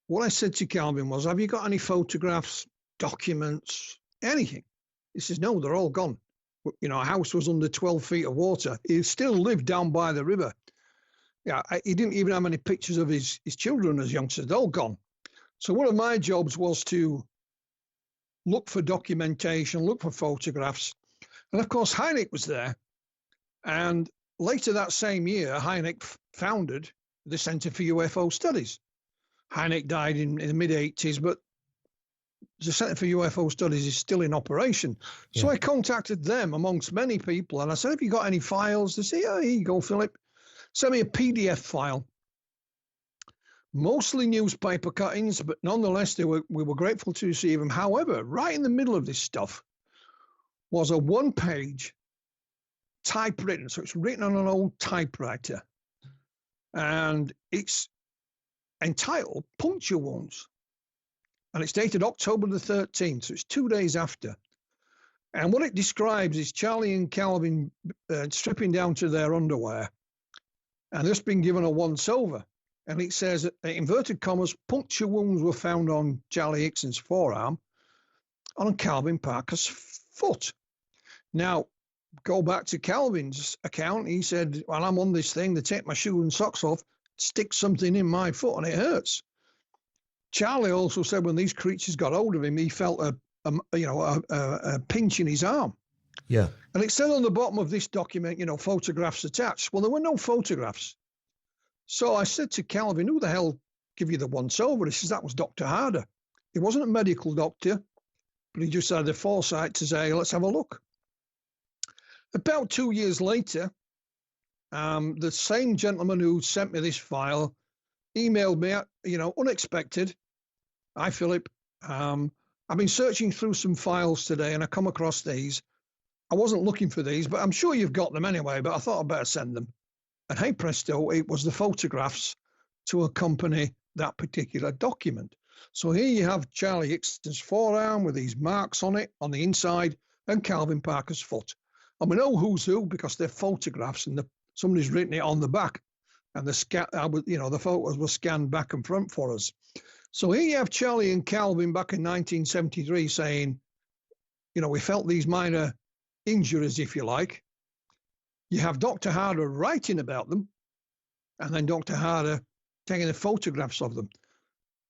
what I said to Calvin was, have you got any photographs, documents, anything? He says, no, they're all gone. You know, a house was under 12 feet of water. He still lived down by the river. Yeah, he didn't even have any pictures of his children as youngsters. They're all gone. So one of my jobs was to look for documentation, look for photographs. And of course, Hynek was there. And later that same year, Hynek founded the Center for UFO Studies. Hynek died in the mid-80s, but the Center for UFO Studies is still in operation. Yeah. So I contacted them amongst many people, and I said, have you got any files? They say, oh, here you go, Philip. Send me a PDF file. Mostly newspaper cuttings, but nonetheless, we were grateful to receive them. However, right in the middle of this stuff was a one-page typewritten, so it's written on an old typewriter, and it's entitled Puncture Wounds. And it's dated October the 13th, so it's 2 days after. And what it describes is Charlie and Calvin stripping down to their underwear and just been given a once-over. And it says, inverted commas, puncture wounds were found on Charlie Hickson's forearm, on Calvin Parker's foot. Now, go back to Calvin's account. He said, well, I'm on this thing, they take my shoe and socks off, stick something in my foot, and it hurts. Charlie also said when these creatures got hold of him, he felt a pinch in his arm. Yeah. And it said on the bottom of this document, photographs attached. Well, there were no photographs. So I said to Calvin, who the hell give you the once over? He says, that was Dr. Harder. He wasn't a medical doctor, but he just had the foresight to say, let's have a look. About 2 years later, the same gentleman who sent me this file emailed me, unexpected. Hi, Philip. I've been searching through some files today and I come across these. I wasn't looking for these, but I'm sure you've got them anyway, but I thought I'd better send them. And hey, presto, it was the photographs to accompany that particular document. So here you have Charlie Hickson's forearm with these marks on it, on the inside, and Calvin Parker's foot. And we know who's who because they're photographs and somebody's written it on the back. And the photos were scanned back and front for us. So here you have Charlie and Calvin back in 1973 saying, we felt these minor injuries, if you like. You have Dr. Harder writing about them, and then Dr. Harder taking the photographs of them.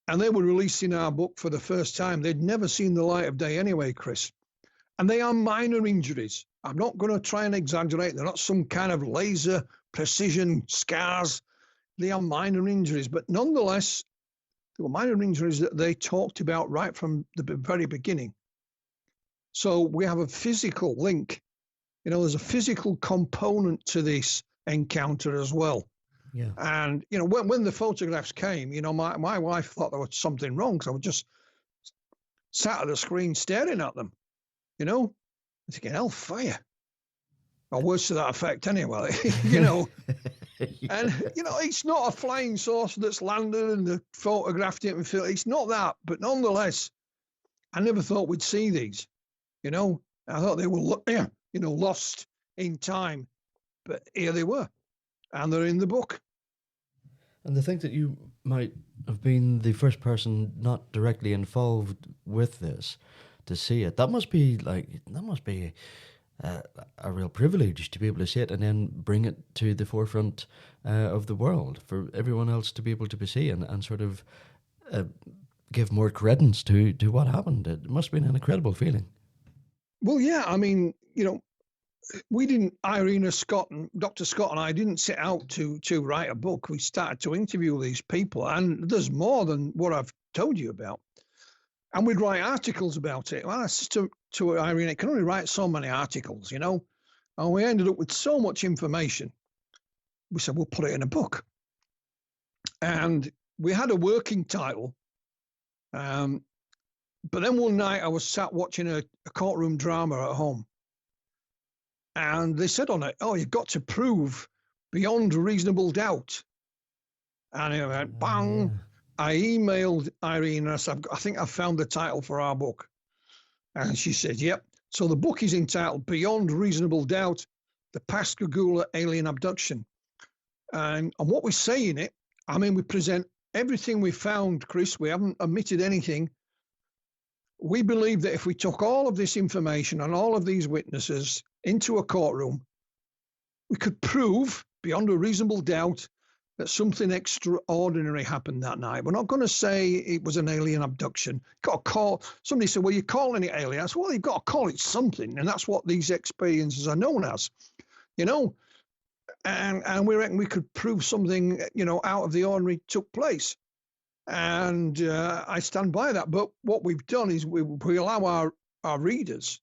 And they were released in our book for the first time. They'd never seen the light of day anyway, Chris. And they are minor injuries. I'm not going to try and exaggerate. They're not some kind of laser precision scars. They are minor injuries, but nonetheless, The minor injuries that they talked about right from the very beginning. So we have a physical link. There's a physical component to this encounter as well. Yeah. And, when the photographs came, my wife thought there was something wrong. So I was just sat at the screen staring at them, thinking, hellfire. Or words to that effect anyway, Yeah. And, it's not a flying saucer that's landed and they photographed it and filmed. It's not that. But nonetheless, I never thought we'd see these, I thought they were, lost in time. But here they were. And they're in the book. And to think that you might have been the first person not directly involved with this to see it, that must be a real privilege to be able to see it and then bring it to the forefront of the world for everyone else to be able to see and sort of give more credence to what happened. It must have been an incredible feeling. Well, yeah, I mean, we didn't, Irina Scott and Dr. Scott and I didn't set out to write a book. We started to interview these people, and there's more than what I've told you about. And we'd write articles about it. Well, I said to Irene, it can only write so many articles, And we ended up with so much information. We said, we'll put it in a book. And we had a working title. But then one night I was sat watching a courtroom drama at home. And they said on it, you've got to prove beyond reasonable doubt. And it went, bang. Yeah. I emailed Irene and I said, I think I've found the title for our book. And she said, yep. So the book is entitled Beyond Reasonable Doubt, The Pascagoula Alien Abduction. And what we say in it, we present everything we found, Chris. We haven't omitted anything. We believe that if we took all of this information and all of these witnesses into a courtroom, we could prove beyond a reasonable doubt that something extraordinary happened that night. We're not going to say it was an alien abduction. Got to call. Somebody said, well, you're calling it alien. I said, well, you've got to call it something. And that's what these experiences are known as, And we reckon we could prove something, out of the ordinary took place. And I stand by that. But what we've done is we allow our readers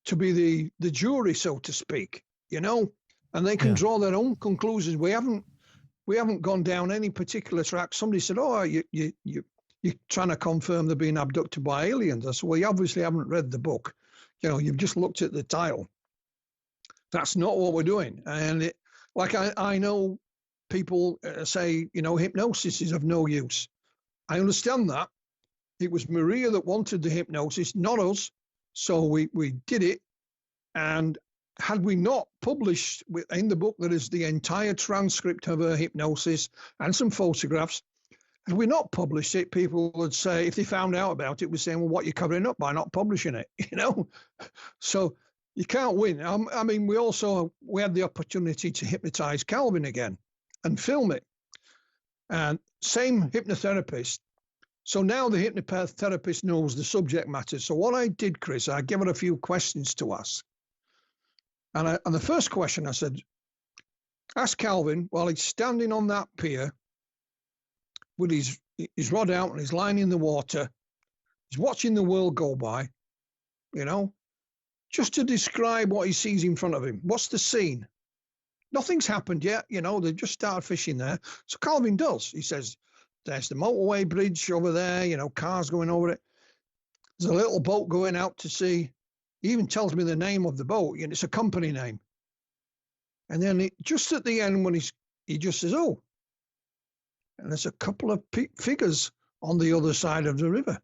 to be the jury, so to speak, and they can draw their own conclusions. We haven't gone down any particular track. Somebody said, you're trying to confirm they're being abducted by aliens. I said, well, you obviously haven't read the book. You've just looked at the title. That's not what we're doing. And I know people say, hypnosis is of no use. I understand that. It was Maria that wanted the hypnosis, not us. So we did it. And had we not published in the book, there is the entire transcript of her hypnosis and some photographs. Had we not published it, people would say, if they found out about it, would say, well, what are you covering up by not publishing it? So you can't win. We had the opportunity to hypnotize Calvin again and film it. And same hypnotherapist. So now the hypnotherapist knows the subject matter. So what I did, Chris, I gave her a few questions to ask. And the first question I said, ask Calvin while he's standing on that pier with his rod out and he's lying in the water, he's watching the world go by, just to describe what he sees in front of him. What's the scene? Nothing's happened yet, they just started fishing there. So Calvin does. He says, there's the motorway bridge over there, cars going over it. There's a little boat going out to sea. He even tells me the name of the boat, and it's a company name. And then just at the end, when he just says, oh, and there's a couple of figures on the other side of the river.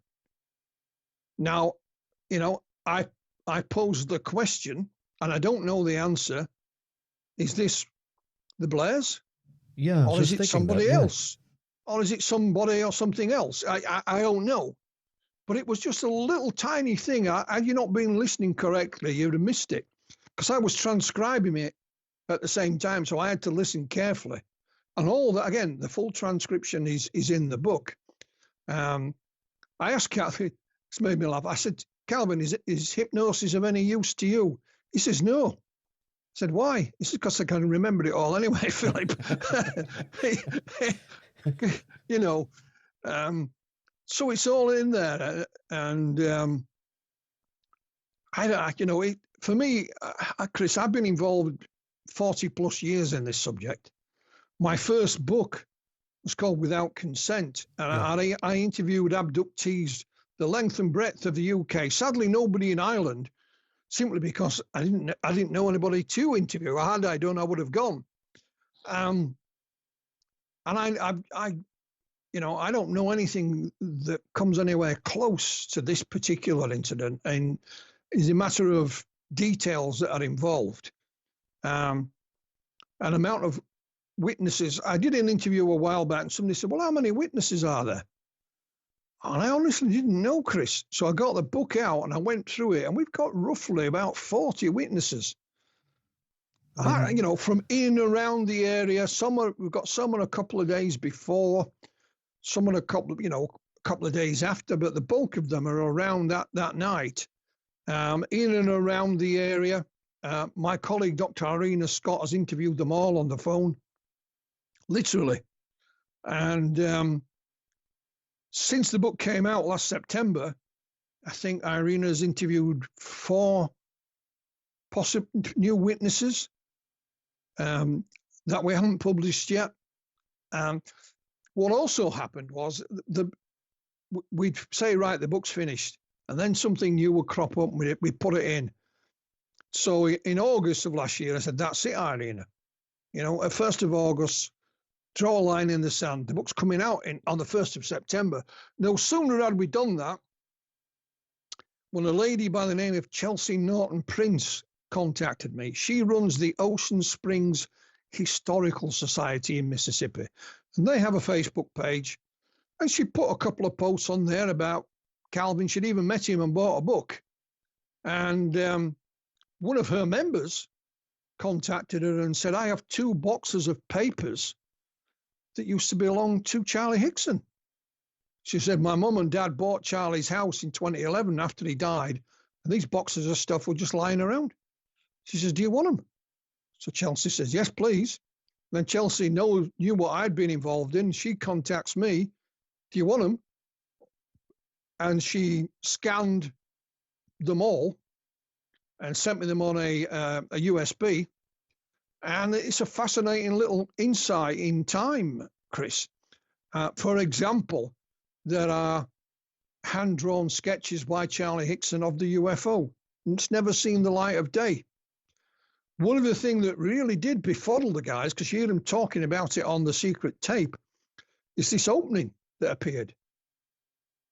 Now, I posed the question, and I don't know the answer. Is this the Blairs? Yeah. Or is it somebody else? Or is it somebody or something else? I don't know. But it was just a little tiny thing. Had you not been listening correctly, you'd have missed it. Because I was transcribing it at the same time, so I had to listen carefully. And all that, again, the full transcription is in the book. I asked Calvin, it's made me laugh. I said, Calvin, is hypnosis of any use to you? He says, no. I said, why? He said, because I can remember it all anyway, Philip. So it's all in there, and for me, Chris, I've been involved 40 plus years in this subject. My first book was called Without Consent, and I interviewed abductees the length and breadth of the UK. Sadly, nobody in Ireland, simply because I didn't know anybody to interview. Had I done, I would have gone. And I don't know anything that comes anywhere close to this particular incident, and it's a matter of details that are involved. An amount of witnesses. I did an interview a while back, and somebody said, well, how many witnesses are there? And I honestly didn't know, Chris. So I got the book out and I went through it, and we've got roughly about 40 witnesses. From in and around the area. We've got some a couple of days before, some a couple of days after, but the bulk of them are around that night, in and around the area. My colleague, Dr. Irina Scott, has interviewed them all on the phone, literally. And since the book came out last September, I think Irina's interviewed 4 possible new witnesses that we haven't published yet. What also happened was we'd say, right, the book's finished, and then something new would crop up, and we put it in. So in August of last year, I said, that's it, Irina. At 1st of August, draw a line in the sand. The book's coming out on the 1st of September. No sooner had we done that when a lady by the name of Chelsea Norton Prince contacted me. She runs the Ocean Springs Historical Society in Mississippi, and they have a Facebook page, and she put a couple of posts on there about Calvin. She'd even met him and bought a book, and one of her members contacted her and said, I have 2 boxes of papers that used to belong to Charlie Hickson. She said, my mum and dad bought Charlie's house in 2011 after he died, and these boxes of stuff were just lying around. She says, do you want them? So Chelsea says, yes, please. Then Chelsea knew what I'd been involved in. She contacts me, do you want them? And she scanned them all and sent me them on a USB. And it's a fascinating little insight in time, Chris. For example, there are hand-drawn sketches by Charlie Hickson of the UFO. It's never seen the light of day. One of the things that really did befuddle the guys, because you hear them talking about it on the secret tape, is this opening that appeared.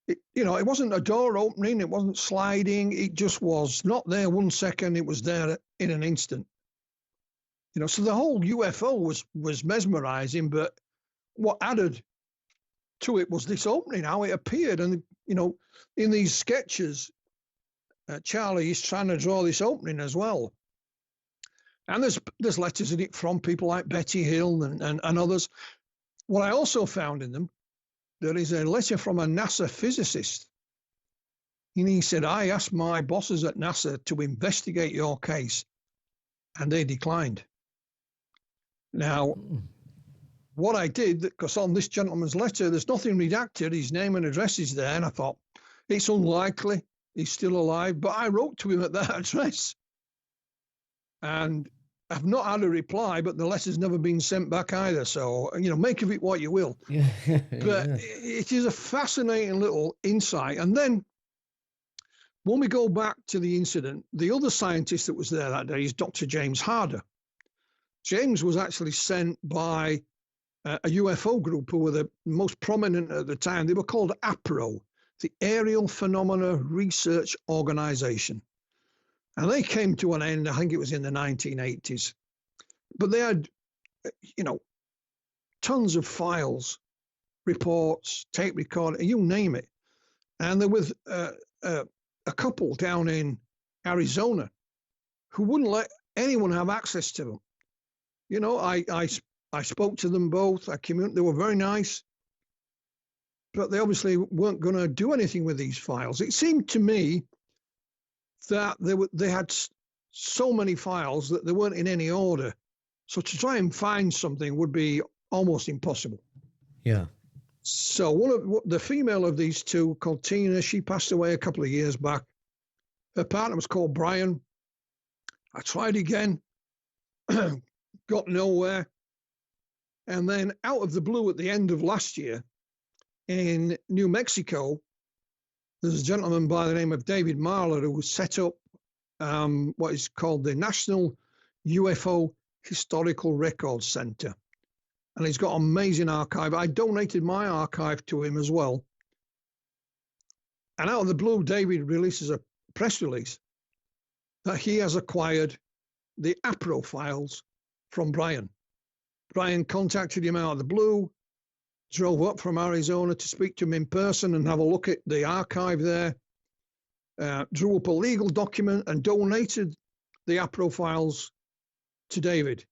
It wasn't a door opening, it wasn't sliding, it just was not there 1 second, it was there in an instant. So the whole UFO was mesmerizing, but what added to it was this opening, how it appeared. And, in these sketches, Charlie is trying to draw this opening as well. And there's letters in it from people like Betty Hill and others. What I also found in them, there is a letter from a NASA physicist. And he said, I asked my bosses at NASA to investigate your case, and they declined. Now, what I did, because on this gentleman's letter, there's nothing redacted, his name and address is there, and I thought, it's unlikely he's still alive, but I wrote to him at that address. And I've not had a reply, but the letter's never been sent back either. So, make of it what you will. Yeah. But it is a fascinating little insight. And then when we go back to the incident, the other scientist that was there that day is Dr. James Harder. James was actually sent by a UFO group who were the most prominent at the time. They were called APRO, the Aerial Phenomena Research Organization. And they came to an end, I think it was in the 1980s. But they had, tons of files, reports, tape recorder, you name it. And there was a couple down in Arizona who wouldn't let anyone have access to them. I spoke to them both. They were very nice, but they obviously weren't going to do anything with these files. It seemed to me that they had so many files that they weren't in any order. So to try and find something would be almost impossible. Yeah. So the female of these two, called Tina, she passed away a couple of years back. Her partner was called Brian. I tried again, got nowhere. And then out of the blue at the end of last year in New Mexico, there's a gentleman by the name of David Marler who set up what is called the National UFO Historical Records Center. And he's got an amazing archive. I donated my archive to him as well. And out of the blue, David releases a press release that he has acquired the APRO files from Brian. Brian contacted him out of the blue, drove up from Arizona to speak to him in person and have a look at the archive there, drew up a legal document and donated the APRO files to David.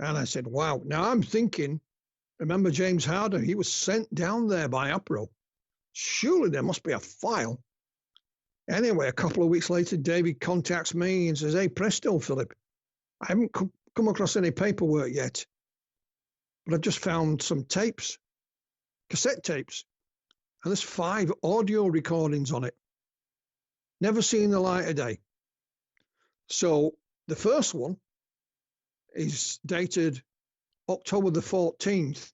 And I said, wow. Now I'm thinking, remember James Harder? He was sent down there by APRO. Surely there must be a file. Anyway, a couple of weeks later, David contacts me and says, hey, presto, Philip, I haven't come across any paperwork yet, but I've just found some tapes, cassette tapes, and there's 5 audio recordings on it. Never seen the light of day. So the first one is dated October the 14th,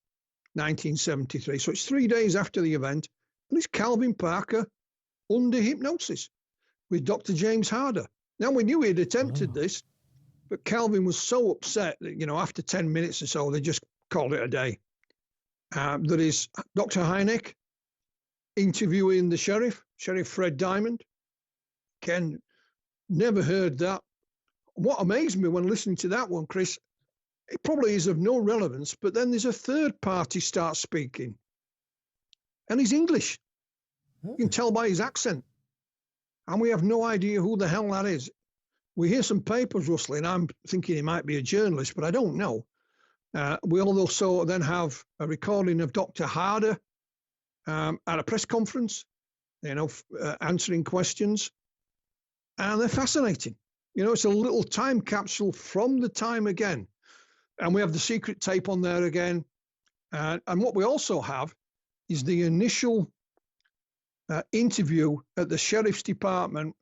1973. So it's 3 days after the event. And it's Calvin Parker under hypnosis with Dr. James Harder. Now, we knew he'd attempted this, but Calvin was so upset that, after 10 minutes or so, they just called it a day. There is Dr. Hynek interviewing the Sheriff Fred Diamond. Ken, never heard that. What amazed me when listening to that one, Chris, it probably is of no relevance, but then there's a third party starts speaking. And he's English. You can tell by his accent. And we have no idea who the hell that is. We hear some papers rustling. I'm thinking he might be a journalist, but I don't know. We also then have a recording of Dr. Harder at a press conference, answering questions. And they're fascinating. It's a little time capsule from the time again. And we have the secret tape on there again. And what we also have is the initial interview at the Sheriff's Department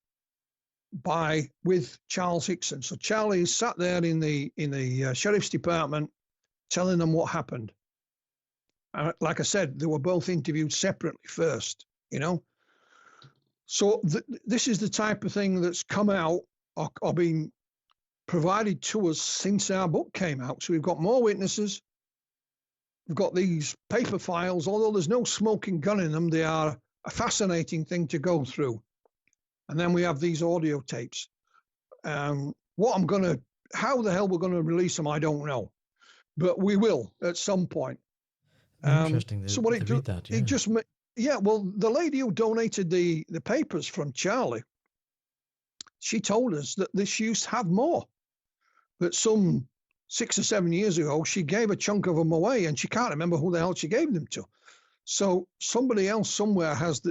with Charles Hickson. So Charlie sat there in the Sheriff's Department telling them what happened. Like I said, they were both interviewed separately first, So this is the type of thing that's come out or been provided to us since our book came out. So we've got more witnesses. We've got these paper files. Although there's no smoking gun in them, they are a fascinating thing to go through. And then we have these audio tapes. How the hell we're going to release them, I don't know. But we will at some point. Interesting. So what it just the lady who donated the papers from Charlie, she told us that this used to have more. That some 6 or 7 years ago, she gave a chunk of them away, and she can't remember who the hell she gave them to. So somebody else somewhere has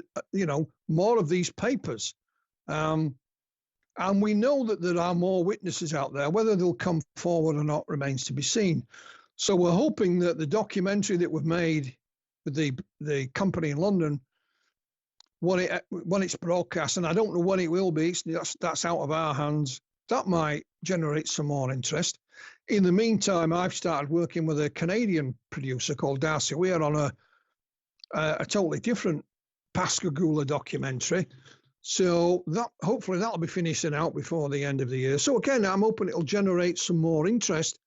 more of these papers. And we know that there are more witnesses out there. Whether they'll come forward or not remains to be seen. So we're hoping that the documentary that we've made with the company in London, when it's broadcast, and I don't know when it will be, that's out of our hands, that might generate some more interest. In the meantime, I've started working with a Canadian producer called Darcy. We are on a totally different Pascagoula documentary. So hopefully that'll be finishing out before the end of the year. So again, I'm hoping it'll generate some more interest,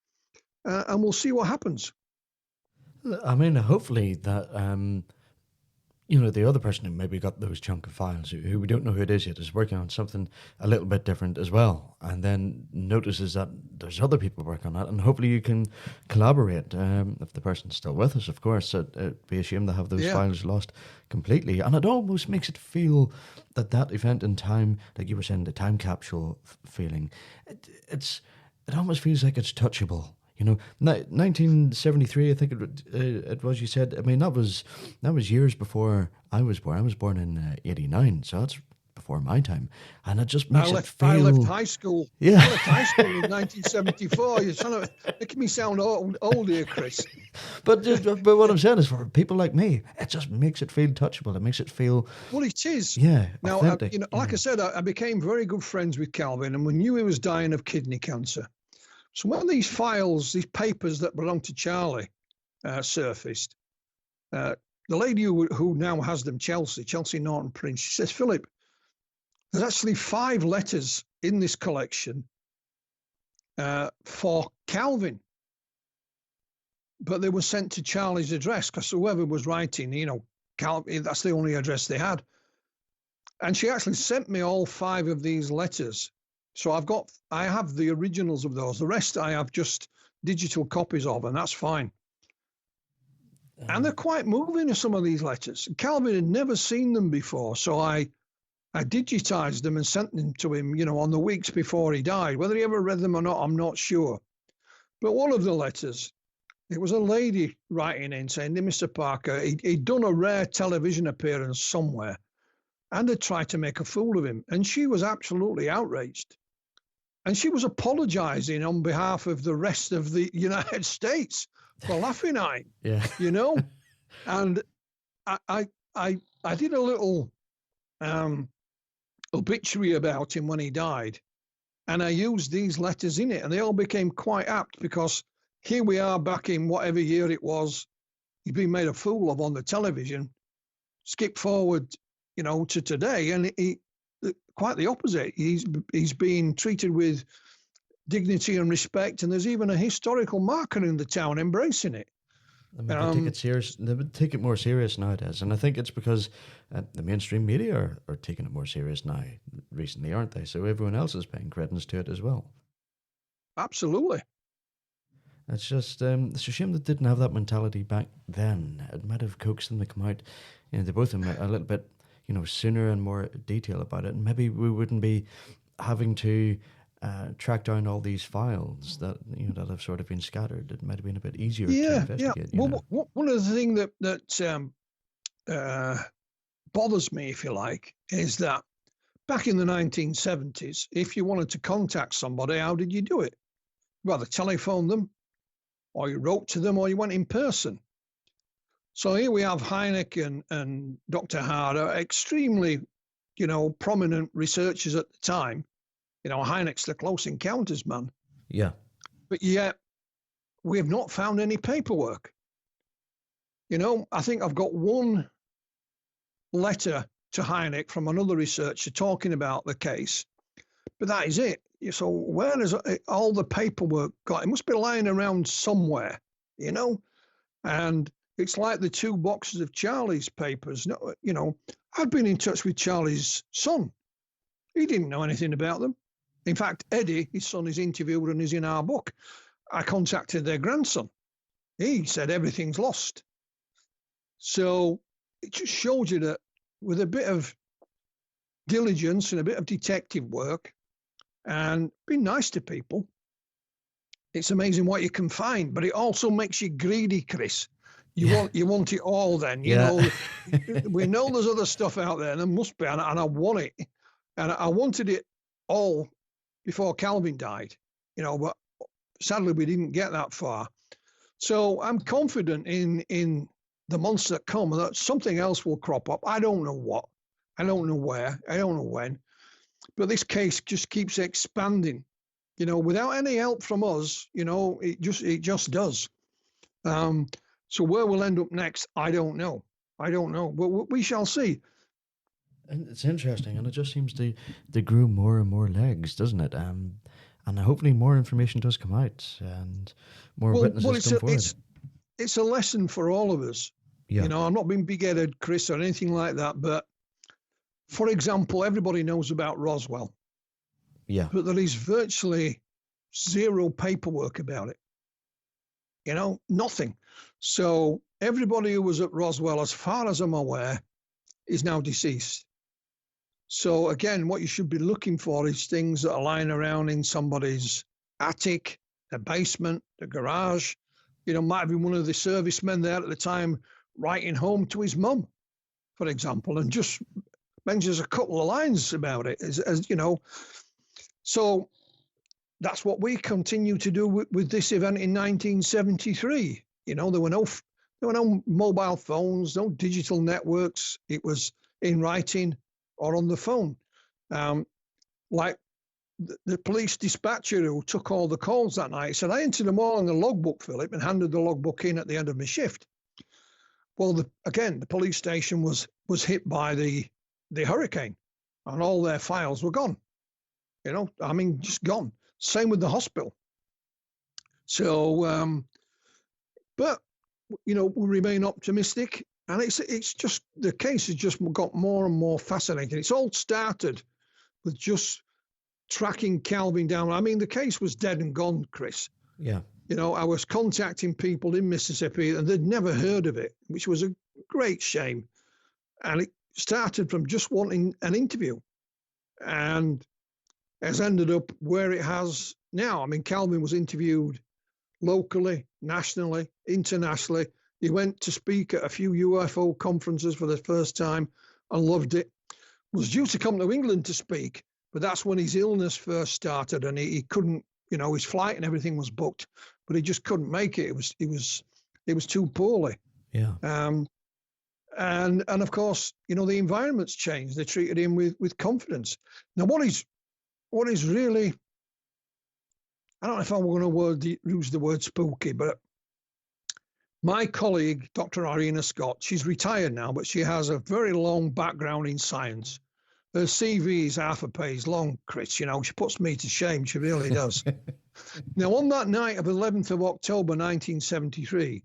and we'll see what happens. I mean, hopefully that, the other person who maybe got those chunk of files, who we don't know who it is yet, is working on something a little bit different as well, and then notices that there's other people working on that, and hopefully you can collaborate. If the person's still with us, of course, it'd be a shame to have those files lost completely. And it almost makes it feel that event in time, like you were saying, the time capsule feeling, it almost feels like it's touchable. 1973, I think it was, you said. I mean, that was years before I was born. I was born in 89, so that's before my time, and it just I makes it I left feel. high school. Yeah. I left high school in 1974. You're trying to make me sound old here, Chris. But what I'm saying is, for people like me, it just makes it feel touchable. It makes it feel, Well, it is. yeah, Now, authentic. like I said, I became very good friends with Calvin, and we knew he was dying of kidney cancer. So when these files, these papers that belonged to Charlie, surfaced, the lady who now has them, Chelsea Norton Prince, she says, Philip, there's actually 5 letters in this collection for Calvin, but they were sent to Charlie's address because whoever was writing, Calvin, that's the only address they had. And she actually sent me all 5 of these letters. So I have the originals of those. The rest I have just digital copies of, and that's fine. And they're quite moving, some of these letters. Calvin had never seen them before, so I digitized them and sent them to him, on the weeks before he died. Whether he ever read them or not, I'm not sure. But one of the letters, it was a lady writing in saying, "Dear Mr. Parker, he'd done a rare television appearance somewhere, and had tried to make a fool of him." And she was absolutely outraged. And she was apologizing on behalf of the rest of the United States for laughing at him. Yeah. And I did a little obituary about him when he died, and I used these letters in it, and they all became quite apt because here we are back in whatever year it was. He's been made a fool of on the television. Skip forward, to today, and he quite the opposite. He's being treated with dignity and respect, and there's even a historical marker in the town embracing it. I mean, they take it serious. They would take it more serious nowadays, and I think it's because the mainstream media are taking it more serious now recently, aren't they? So everyone else is paying credence to it as well. Absolutely. It's just it's a shame they didn't have that mentality back then. It might have coaxed them to come out. They both a little bit, sooner and more detail about it, and maybe we wouldn't be having to track down all these files that that have sort of been scattered. It might have been a bit easier to investigate. Yeah. Well, one of the things that bothers me, if you like, is that back in the 1970s, if you wanted to contact somebody, how did you do it? You either telephoned them, or you wrote to them, or you went in person. So here we have Hynek and Dr. Harder, extremely, prominent researchers at the time. Hynek's the Close Encounters man. Yeah. But yet, we have not found any paperwork. I think I've got one letter to Hynek from another researcher talking about the case, but that is it. So where is all the paperwork got? It must be lying around somewhere, and it's like the 2 boxes of Charlie's papers. I'd been in touch with Charlie's son. He didn't know anything about them. In fact, Eddie, his son, is interviewed and is in our book. I contacted their grandson. He said everything's lost. So it just shows you that with a bit of diligence and a bit of detective work and being nice to people, it's amazing what you can find. But it also makes you greedy, Chris. You want it all then. We know there's other stuff out there, and there must be, and I want it. And I wanted it all before Calvin died, but sadly we didn't get that far. So I'm confident in the months that come that something else will crop up. I don't know what, I don't know where, I don't know when, but this case just keeps expanding, without any help from us, it just does. So where we'll end up next, I don't know, but we shall see. And it's interesting, and it just seems to grow more and more legs, doesn't it? And hopefully more information does come out, and more witnesses come forward. It's a lesson for all of us. Yeah. I'm not being big-headed, Chris, or anything like that, but for example, everybody knows about Roswell. Yeah. But there is virtually zero paperwork about it. Nothing. So everybody who was at Roswell, as far as I'm aware, is now deceased. So again, what you should be looking for is things that are lying around in somebody's attic, the basement, the garage. Might have been one of the servicemen there at the time writing home to his mum, for example, and just mentions a couple of lines about it, as you know. So that's what we continue to do with this event in 1973. You know, there were no mobile phones, no digital networks. It was in writing or on the phone. Like the police dispatcher who took all the calls that night said, I entered them all in the logbook, Philip, and handed the logbook in at the end of my shift. Well, the police station was hit by the hurricane, and all their files were gone. You know, I mean, just gone. Same with the hospital. So, but you know, we remain optimistic, and it's just the case has just got more and more fascinating. It's all started with just tracking Calvin down. I mean, the case was dead and gone, Chris. Yeah. You know, I was contacting people in Mississippi and they'd never heard of it, which was a great shame. And it started from just wanting an interview and has ended up where it has now. I mean, Calvin was interviewed locally, nationally, internationally. He went to speak at a few UFO conferences for the first time and loved it. Was due to come to England to speak, but that's when his illness first started and he couldn't, you know, his flight and everything was booked, but he just couldn't make it. It was too poorly. Yeah. And of course, you know, the environment's changed. They treated him with confidence. Now, what is really, I don't know if I'm going to use the word spooky, but my colleague, Dr. Irina Scott, she's retired now, but she has a very long background in science. Her CV is half a page long, Chris. You know, she puts me to shame. She really does. Now, on that night of 11th of October, 1973,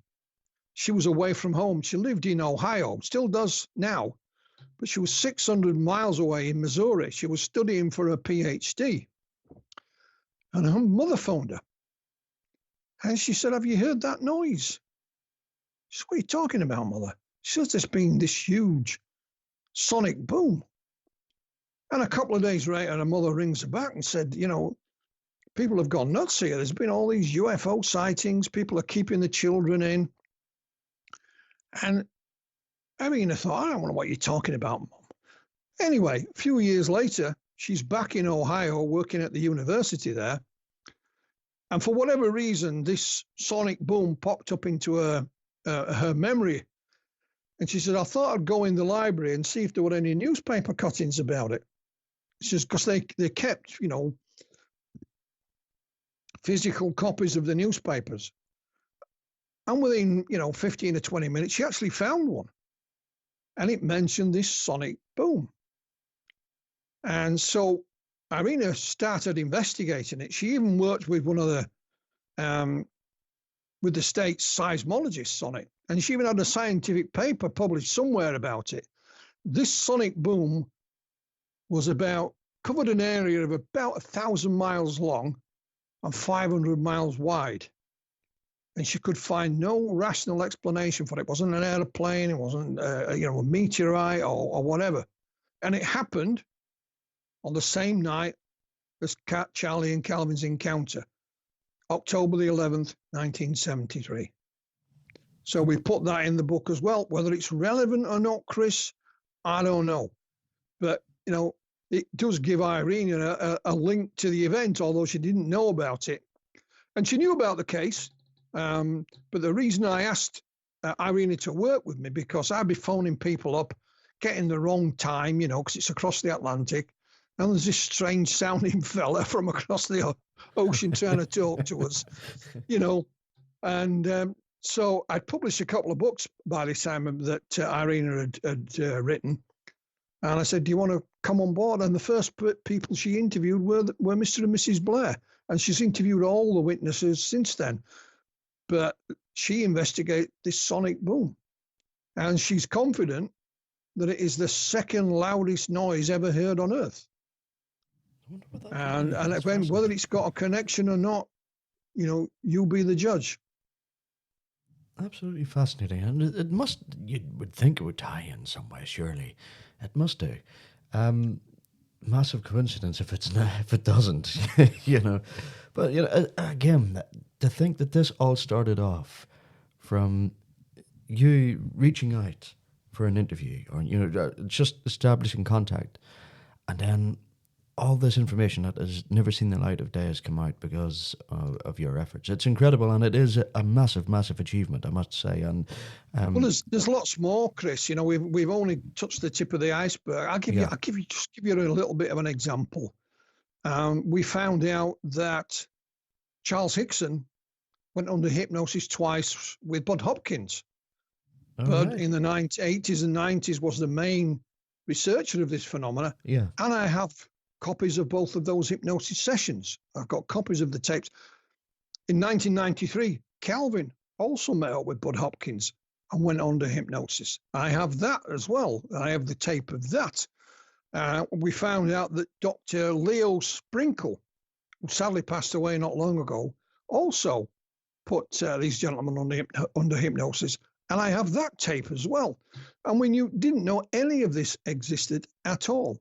she was away from home. She lived in Ohio, still does now, but she was 600 miles away in Missouri. She was studying for her PhD. And her mother phoned her. And she said, have you heard that noise? She said, what are you talking about, Mother? She says, there's been this huge sonic boom. And a couple of days later, her mother rings her back and said, you know, people have gone nuts here. There's been all these UFO sightings. People are keeping the children in. And Irina thought, I don't know what you're talking about, Mum. Anyway, a few years later, she's back in Ohio working at the university there. And for whatever reason, this sonic boom popped up into her memory. And she said, I thought I'd go in the library and see if there were any newspaper cuttings about it. It's just because they kept, you know, physical copies of the newspapers. And within, you know, 15 or 20 minutes, she actually found one. And it mentioned this sonic boom. And so Irina started investigating it. She even worked with one of the state's seismologists on it. And she even had a scientific paper published somewhere about it. This sonic boom was covered an area of about 1,000 miles long and 500 miles wide. And she could find no rational explanation for it. It wasn't an airplane, it wasn't a meteorite or whatever. And it happened on the same night as Charlie and Calvin's encounter, October the 11th, 1973. So we put that in the book as well. Whether it's relevant or not, Chris, I don't know. But, you know, it does give Irene a link to the event, although she didn't know about it. And she knew about the case. But the reason I asked Irene to work with me, because I'd be phoning people up, getting the wrong time, you know, because it's across the Atlantic. And there's this strange sounding fella from across the ocean trying to talk to us, you know. And so I'd published a couple of books by this time that Irina had written. And I said, do you want to come on board? And the first people she interviewed were Mr. and Mrs. Blair. And she's interviewed all the witnesses since then. But she investigated this sonic boom. And she's confident that it is the second loudest noise ever heard on Earth. And whether it's got a connection or not, you know, you be the judge. Absolutely fascinating. And it must, you would think it would tie in some way, surely. It must do. Massive coincidence if it doesn't, you know. But, you know, again, to think that this all started off from you reaching out for an interview, or just establishing contact, and then all this information that has never seen the light of day has come out because of your efforts. It's incredible, and it is a massive, massive achievement, I must say. And well, there's lots more, Chris. We've only touched the tip of the iceberg. I'll give you a little bit of an example. We found out that Charles Hickson went under hypnosis twice with Bud Hopkins. Bud in the 80s and 90s was the main researcher of this phenomena. Yeah, and I have copies of both of those hypnosis sessions. I've got copies of the tapes. In 1993, Calvin also met up with Bud Hopkins and went under hypnosis. I have that as well. I have the tape of that. We found out that Dr. Leo Sprinkle, who sadly passed away not long ago, also put these gentlemen under hypnosis. And I have that tape as well. And we didn't know any of this existed at all.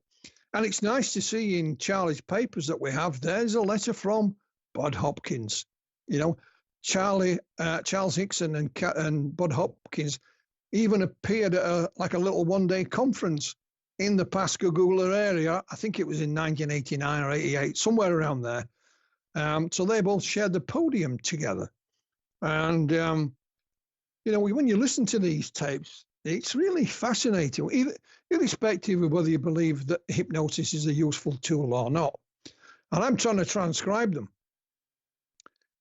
And it's nice to see in Charlie's papers that we have, there's a letter from Bud Hopkins. Charles Hickson and Bud Hopkins even appeared at like a little one-day conference in the Pascagoula area. I think it was in 1989 or 88, somewhere around there. So they both shared the podium together. And, when you listen to these tapes, it's really fascinating, irrespective of whether you believe that hypnosis is a useful tool or not. And I'm trying to transcribe them.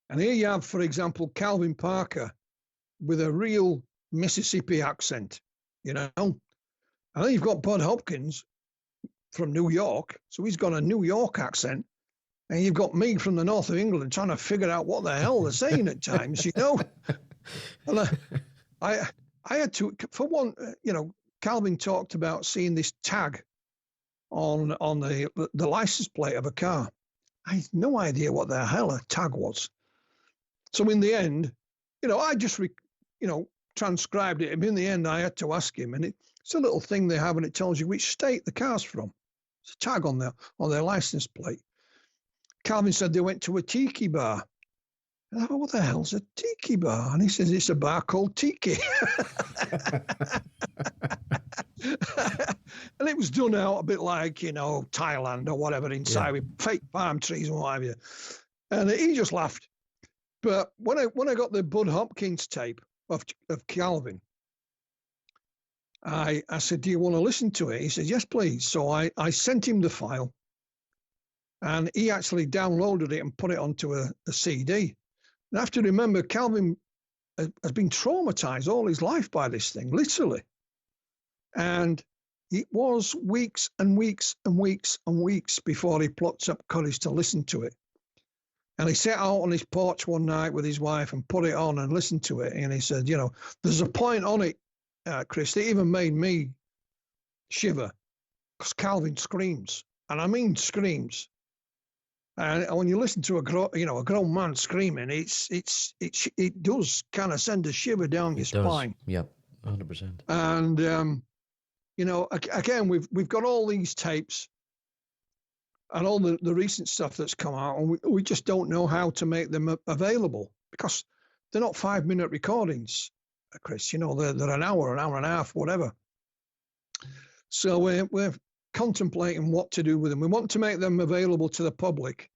And here you have, for example, Calvin Parker with a real Mississippi accent, And then you've got Bud Hopkins from New York, so he's got a New York accent. And you've got me from the north of England trying to figure out what the hell they're saying at times, And I had to, for one, Calvin talked about seeing this tag on the license plate of a car. I had no idea what the hell a tag was. So in the end, I just, transcribed it. And in the end, I had to ask him, and it's a little thing they have, and it tells you which state the car's from. It's a tag on their license plate. Calvin said they went to a tiki bar. And I thought, what the hell's a tiki bar? And he says, it's a bar called Tiki. And it was done out a bit like, Thailand or whatever inside with fake palm trees and what have you. And he just laughed. But when I got the Bud Hopkins tape of Calvin, I said, do you want to listen to it? He said, yes, please. So I sent him the file. And he actually downloaded it and put it onto a CD. And I have to remember, Calvin has been traumatized all his life by this thing, literally. And it was weeks and weeks and weeks and weeks before he plucked up courage to listen to it. And he sat out on his porch one night with his wife and put it on and listened to it. And he said, there's a point on it, Chris, that even made me shiver, because Calvin screams. And I mean screams. And when you listen to a grown man screaming, it does kind of send a shiver down your spine. Yep, 100%. And again, we've got all these tapes and all the recent stuff that's come out, and we just don't know how to make them available, because they're not 5-minute recordings, Chris. They're an hour and a half, whatever. So we're contemplating what to do with them. We want to make them available to the public,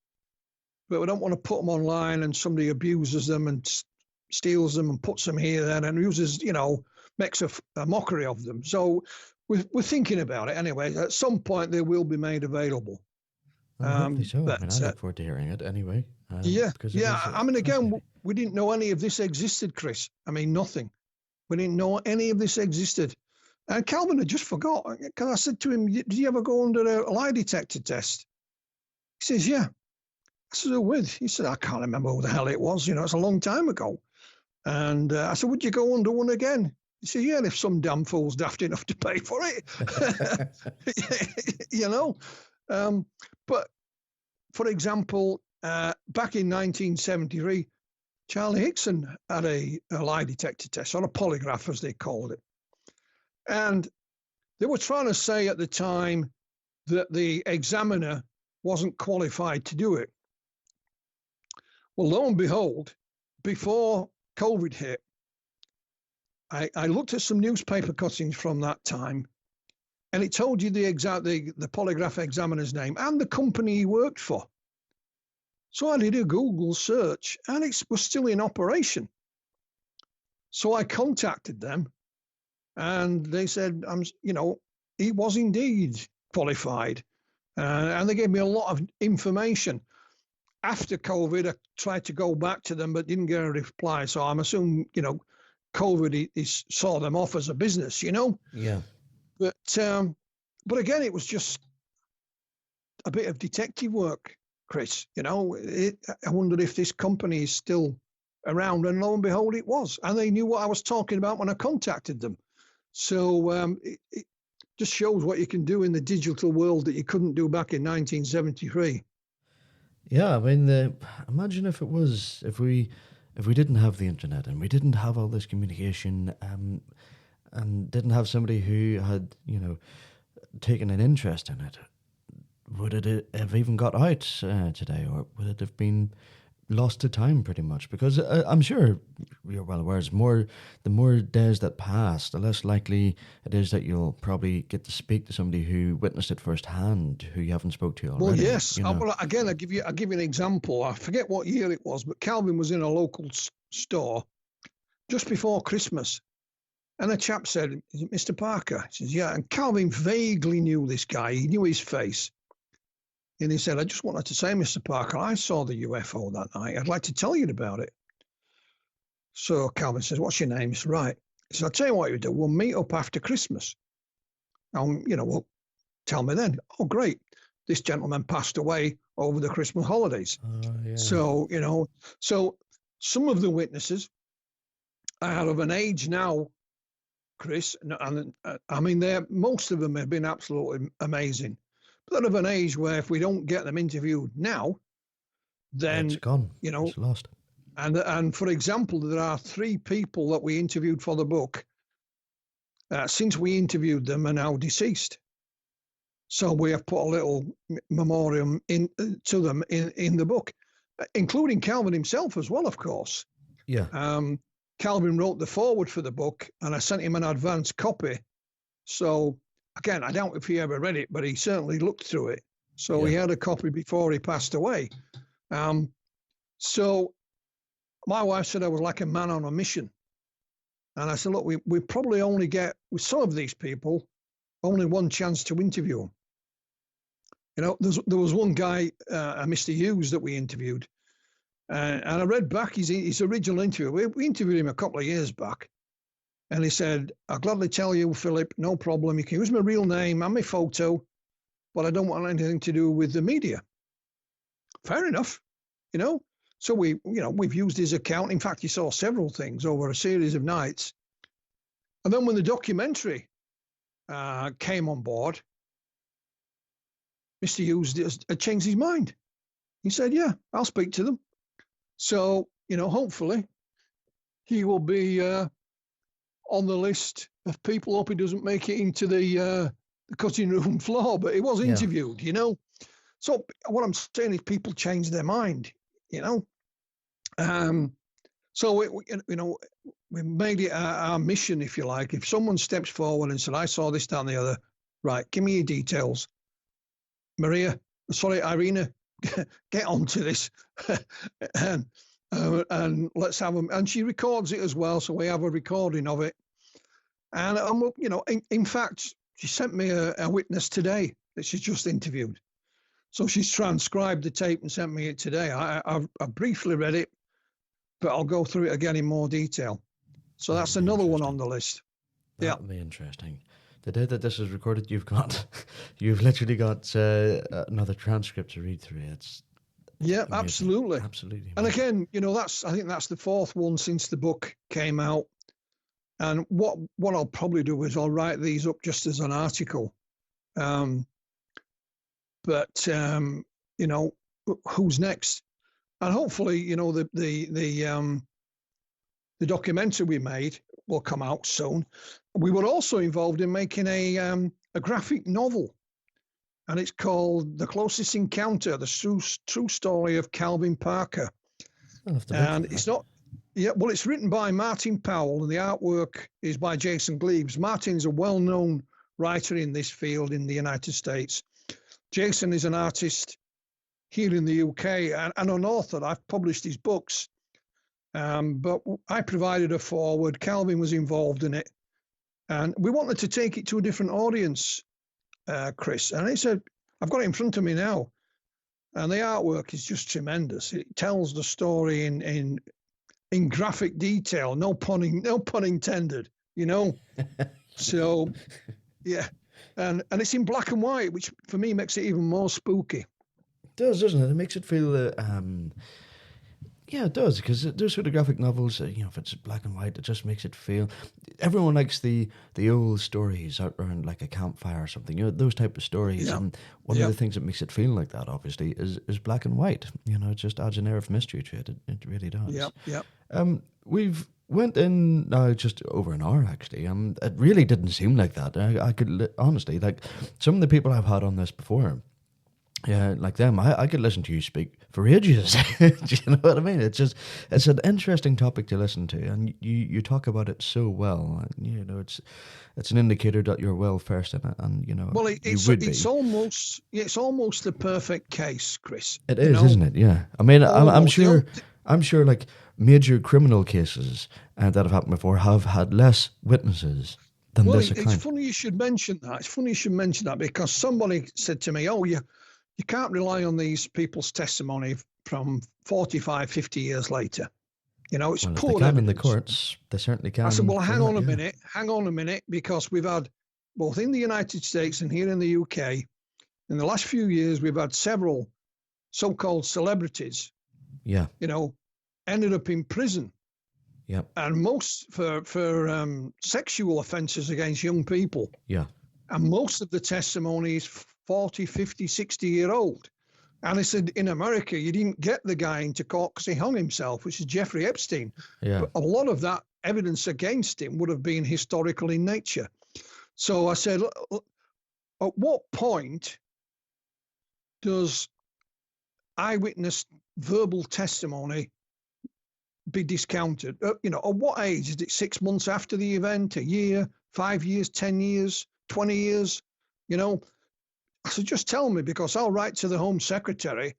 but we don't want to put them online and somebody abuses them and steals them and puts them here then and uses, makes a mockery of them. So we're thinking about it anyway. At some point they will be made available. Hopefully so. I look forward to hearing it anyway. Again, we didn't know any of this existed, Chris. Nothing. We didn't know any of this existed. And Calvin had just forgot, because I said to him, did you ever go under a lie detector test? He says, yeah. I said, who with? He said, I can't remember who the hell it was. It's a long time ago. And I said, would you go under one again? He said, yeah, if some damn fool's daft enough to pay for it. But, for example, back in 1973, Charlie Hickson had a lie detector test, or a polygraph, as they called it. And they were trying to say at the time that the examiner wasn't qualified to do it. Well, lo and behold, before COVID hit, I looked at some newspaper cuttings from that time, and it told you the polygraph examiner's name and the company he worked for. So I did a Google search, and it was still in operation. So I contacted them, and they said, he was indeed qualified, and they gave me a lot of information. After COVID, I tried to go back to them, but didn't get a reply. So I'm assuming, COVID saw them off as a business, Yeah. But again, it was just a bit of detective work, Chris. I wondered if this company is still around, and lo and behold, it was. And they knew what I was talking about when I contacted them. So it just shows what you can do in the digital world that you couldn't do back in 1973. Yeah, I mean, imagine if we didn't have the internet and we didn't have all this communication, and didn't have somebody who had, taken an interest in it. Would it have even got out today, or would it have been lost to time pretty much? Because I'm sure you're well aware, the more days that pass, the less likely it is that you'll probably get to speak to somebody who witnessed it firsthand, who you haven't spoke to already. Well, yes. Well, again, I'll give you an example. I forget what year it was, but Calvin was in a local store just before Christmas. And a chap said, "Is it Mr. Parker?" He says, "Yeah." And Calvin vaguely knew this guy. He knew his face. And he said, "I just wanted to say, Mr. Parker, I saw the UFO that night. I'd like to tell you about it." So Calvin says, "What's your name?" He says, "Right." He says, "I'll tell you what you do. We'll meet up after Christmas. Well, tell me then." "Oh, great. This gentleman passed away over the Christmas holidays." Yeah. So, so some of the witnesses are of an age now, Chris, and I mean, most of them have been absolutely amazing. But they're of an age where if we don't get them interviewed now, then it's gone. It's lost. And for example, there are 3 people that we interviewed for the book. Since we interviewed them, are now deceased. So we have put a little memoriam to them in the book, including Calvin himself as well, of course. Yeah. Calvin wrote the foreword for the book, and I sent him an advance copy. So again, I doubt if he ever read it, but he certainly looked through it. So he had a copy before he passed away. So my wife said I was like a man on a mission. And I said, look, we probably only get, with some of these people, only one chance to interview them. There was one guy, Mr. Hughes, that we interviewed. And I read back his original interview. We interviewed him a couple of years back. And he said, "I'll gladly tell you, Philip, no problem. You can use my real name and my photo, but I don't want anything to do with the media." Fair enough, So we've used his account. In fact, he saw several things over a series of nights. And then when the documentary came on board, Mr. Hughes had changed his mind. He said, "Yeah, I'll speak to them." So, hopefully he will be on the list of people. Hope he doesn't make it into the cutting room floor, but he was interviewed, So what I'm saying is people change their mind, So we made it our mission, if you like. If someone steps forward and said, "I saw this, that, and the other," right, give me your details. Irina, get onto this, and let's have them. And she records it as well, so we have a recording of it. And in fact, she sent me a witness today that she's just interviewed. So she's transcribed the tape and sent me it today. I briefly read it, but I'll go through it again in more detail. So that's another one on the list. That'll be interesting. The day that this is recorded, you've literally got another transcript to read through. It's amazing. Absolutely. Absolutely. And again, I think that's the 4th one since the book came out. And what I'll probably do is I'll write these up just as an article. But who's next? And hopefully, the documentary we made will come out soon. We were also involved in making a graphic novel, and it's called "The Closest Encounter: The True Story of Calvin Parker." And it's not Yeah, well, it's written by Martin Powell, and the artwork is by Jason Gleaves. Martin's a well-known writer in this field in the United States. Jason is an artist here in the UK and an author. I've published his books, but I provided a forward. Calvin was involved in it, and we wanted to take it to a different audience, Chris. And I've got it in front of me now, and the artwork is just tremendous. It tells the story in graphic detail, no pun intended, you know. So, yeah, and it's in black and white, which for me makes it even more spooky. It does, doesn't it? It makes it feel, yeah, it does, because those sort of graphic novels, if it's black and white, it just makes it feel. Everyone likes the old stories out around like a campfire or something, those type of stories. Yeah. And one of the things that makes it feel like that, obviously, is black and white. It just adds an air of mystery to it. It really does. Yeah. We've went in now just over an hour, actually. It really didn't seem like that. I could honestly, like some of the people I've had on this before. Yeah, like them, I could listen to you speak for ages. Do you know what I mean? It's an interesting topic to listen to, and you talk about it so well. And, it's an indicator that you're well versed in it, and Well, you would be. It's almost the perfect case, Chris. It is, isn't it? Yeah. I mean, I'm sure, like major criminal cases that have happened before have had less witnesses than this account. It's funny you should mention that. It's funny you should mention that, because somebody said to me, "Oh, you can't rely on these people's testimony from 45, 50 years later. It's well, poor if they can evidence." in the courts, they certainly can. I said, well, hang on a minute, because we've had, both in the United States and here in the UK, in the last few years, we've had several so-called celebrities, ended up in prison. Yeah. And most for sexual offences against young people. Yeah. And most of the testimony is 40, 50, 60-year-old. And I said, in America, you didn't get the guy into court because he hung himself, which is Jeffrey Epstein. Yeah. But a lot of that evidence against him would have been historical in nature. So I said, at what point does eyewitness verbal testimony be discounted? At what age? Is it 6 months after the event, a year, 5 years, 10 years, 20 years? I said, just tell me, because I'll write to the Home Secretary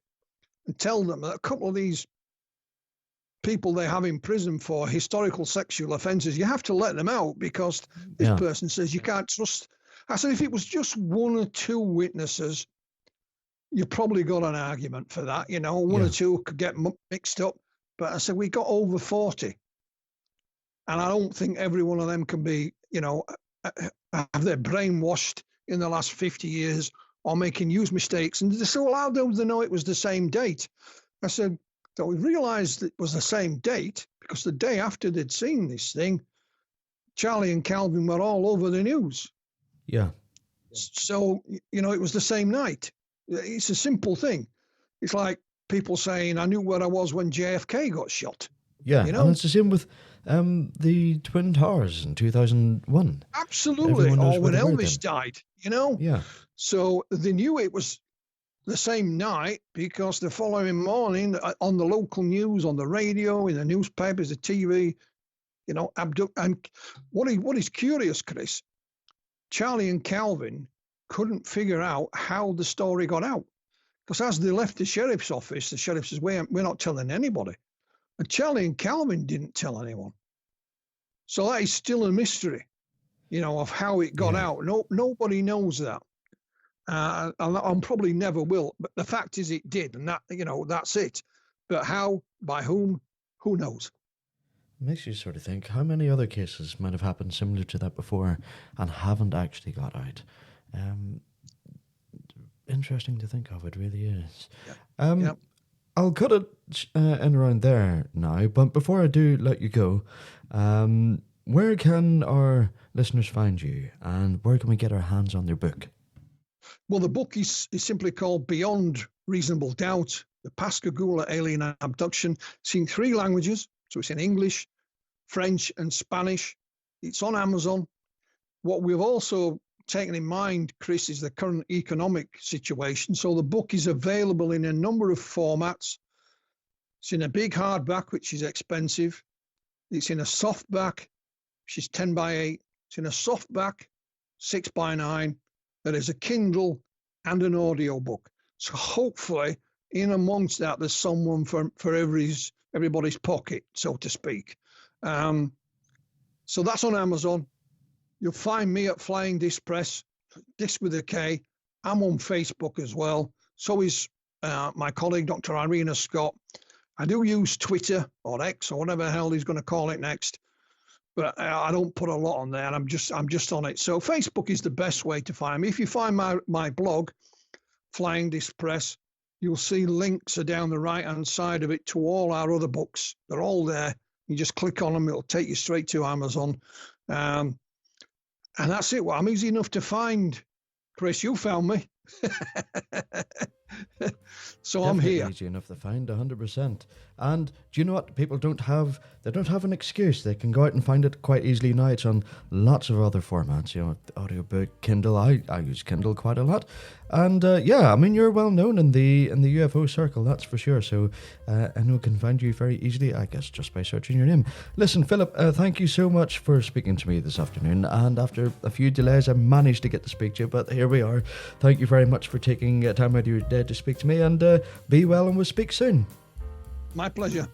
and tell them that a couple of these people they have in prison for historical sexual offences, you have to let them out, because this person says you can't trust. I said, if it was just one or two witnesses, you probably got an argument for that. One or two could get mixed up. But I said, we got over 40. And I don't think every one of them can be, have their brainwashed in the last 50 years or making huge mistakes. And they said, well, how do they know it was the same date? I said, so we realised it was the same date because the day after they'd seen this thing, Charlie and Calvin were all over the news. Yeah. So, it was the same night. It's a simple thing. It's like people saying, I knew where I was when JFK got shot. Yeah, and it's the same with the Twin Towers in 2001. Absolutely. Or when Elvis died, Yeah. So they knew it was the same night because the following morning on the local news, on the radio, in the newspapers, the TV, and what is curious, Chris, Charlie and Calvin couldn't figure out how the story got out. Because as they left the sheriff's office, the sheriff says, we're not telling anybody. And Charlie and Calvin didn't tell anyone. So that is still a mystery, of how it got out. Nobody knows that. And probably never will. But the fact is it did. And that, that's it. But how, by whom, who knows? It makes you sort of think, how many other cases might have happened similar to that before and haven't actually got out? Interesting to think of, it really is. I'll cut it in around there now, but before I do let you go, where can our listeners find you, and where can we get our hands on their book? Well, the book is simply called Beyond Reasonable Doubt, the Pascagoula Alien Abduction. It's in 3 languages, so it's in English, French and Spanish. It's on Amazon. What we've also taken in mind, Chris, is the current economic situation. So the book is available in a number of formats. It's in a big hardback, which is expensive. It's in a softback. She's 10 by 8. It's in a softback, 6 by 9. There is a Kindle and an audio book. So hopefully, in amongst that, there's someone for everybody's pocket, so to speak. So that's on Amazon. You'll find me at Flying Disc Press, Disc with a K. I'm on Facebook as well. So is my colleague, Dr. Irina Scott. I do use Twitter or X or whatever the hell he's going to call it next, but I don't put a lot on there. I'm just on it. So Facebook is the best way to find me. If you find my blog, Flying Disc Press, you'll see links are down the right-hand side of it to all our other books. They're all there. You just click on them. It'll take you straight to Amazon. And that's it. Well, I'm easy enough to find. Chris, you found me. So Definitely I'm here. Easy enough to find, 100%. And do you know what? People don't have an excuse. They can go out and find it quite easily now. It's on lots of other formats, audiobook, Kindle. I use Kindle quite a lot. And I mean, you're well known in the UFO circle, that's for sure. So anyone can find you very easily, I guess, just by searching your name. Listen, Philip, thank you so much for speaking to me this afternoon. And after a few delays, I managed to get to speak to you, but here we are. Thank you very much for taking time out of your day to speak to me, and be well, and we'll speak soon. My pleasure.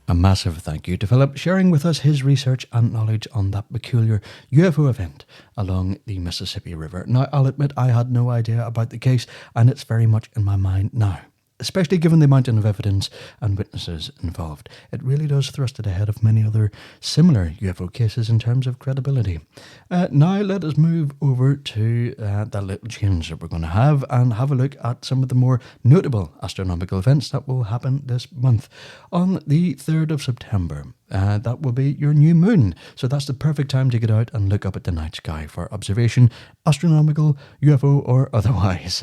A massive thank you to Philip, sharing with us his research and knowledge on that peculiar UFO event along the Mississippi River. Now, I'll admit I had no idea about the case, and it's very much in my mind now, especially given the mountain of evidence and witnesses involved. It really does thrust it ahead of many other similar UFO cases in terms of credibility. Now let us move over to that little change that we're going to have and have a look at some of the more notable astronomical events that will happen this month. On the 3rd of September, that will be your new moon. So that's the perfect time to get out and look up at the night sky for observation, astronomical, UFO or otherwise.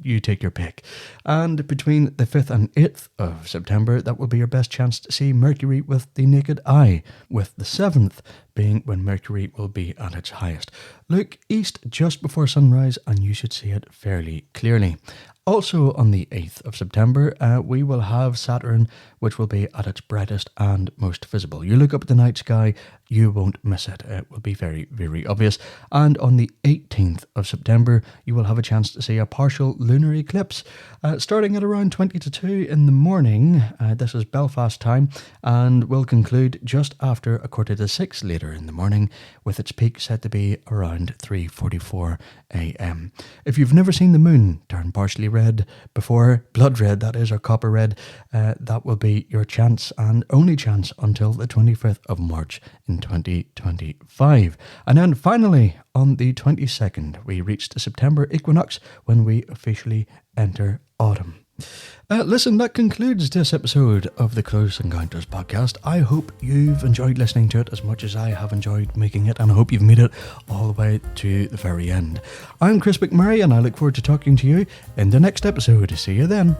You take your pick. And between the 5th and 8th of September, that will be your best chance to see Mercury with the naked eye, with the 7th being when Mercury will be at its highest. Look east just before sunrise and you should see it fairly clearly. Also on the 8th of September, we will have Saturn, which will be at its brightest and most visible. You look up at the night sky, you won't miss it. It will be very, very obvious. And on the 18th of September, you will have a chance to see a partial lunar eclipse, starting at around 20 to 2 in the morning. This is Belfast time, and will conclude just after 5:45 later in the morning, with its peak set to be around 3:44 a.m. If you've never seen the moon turn partially red before, blood red that is, or copper red, that will be your chance and only chance until the 25th of March in 2025. And then finally, on the 22nd, we reach the September equinox when we officially enter autumn. Listen, that concludes this episode of the Close Encounters podcast. I hope you've enjoyed listening to it as much as I have enjoyed making it, and I hope you've made it all the way to the very end. I'm Chris McMurray, and I look forward to talking to you in the next episode. See you then.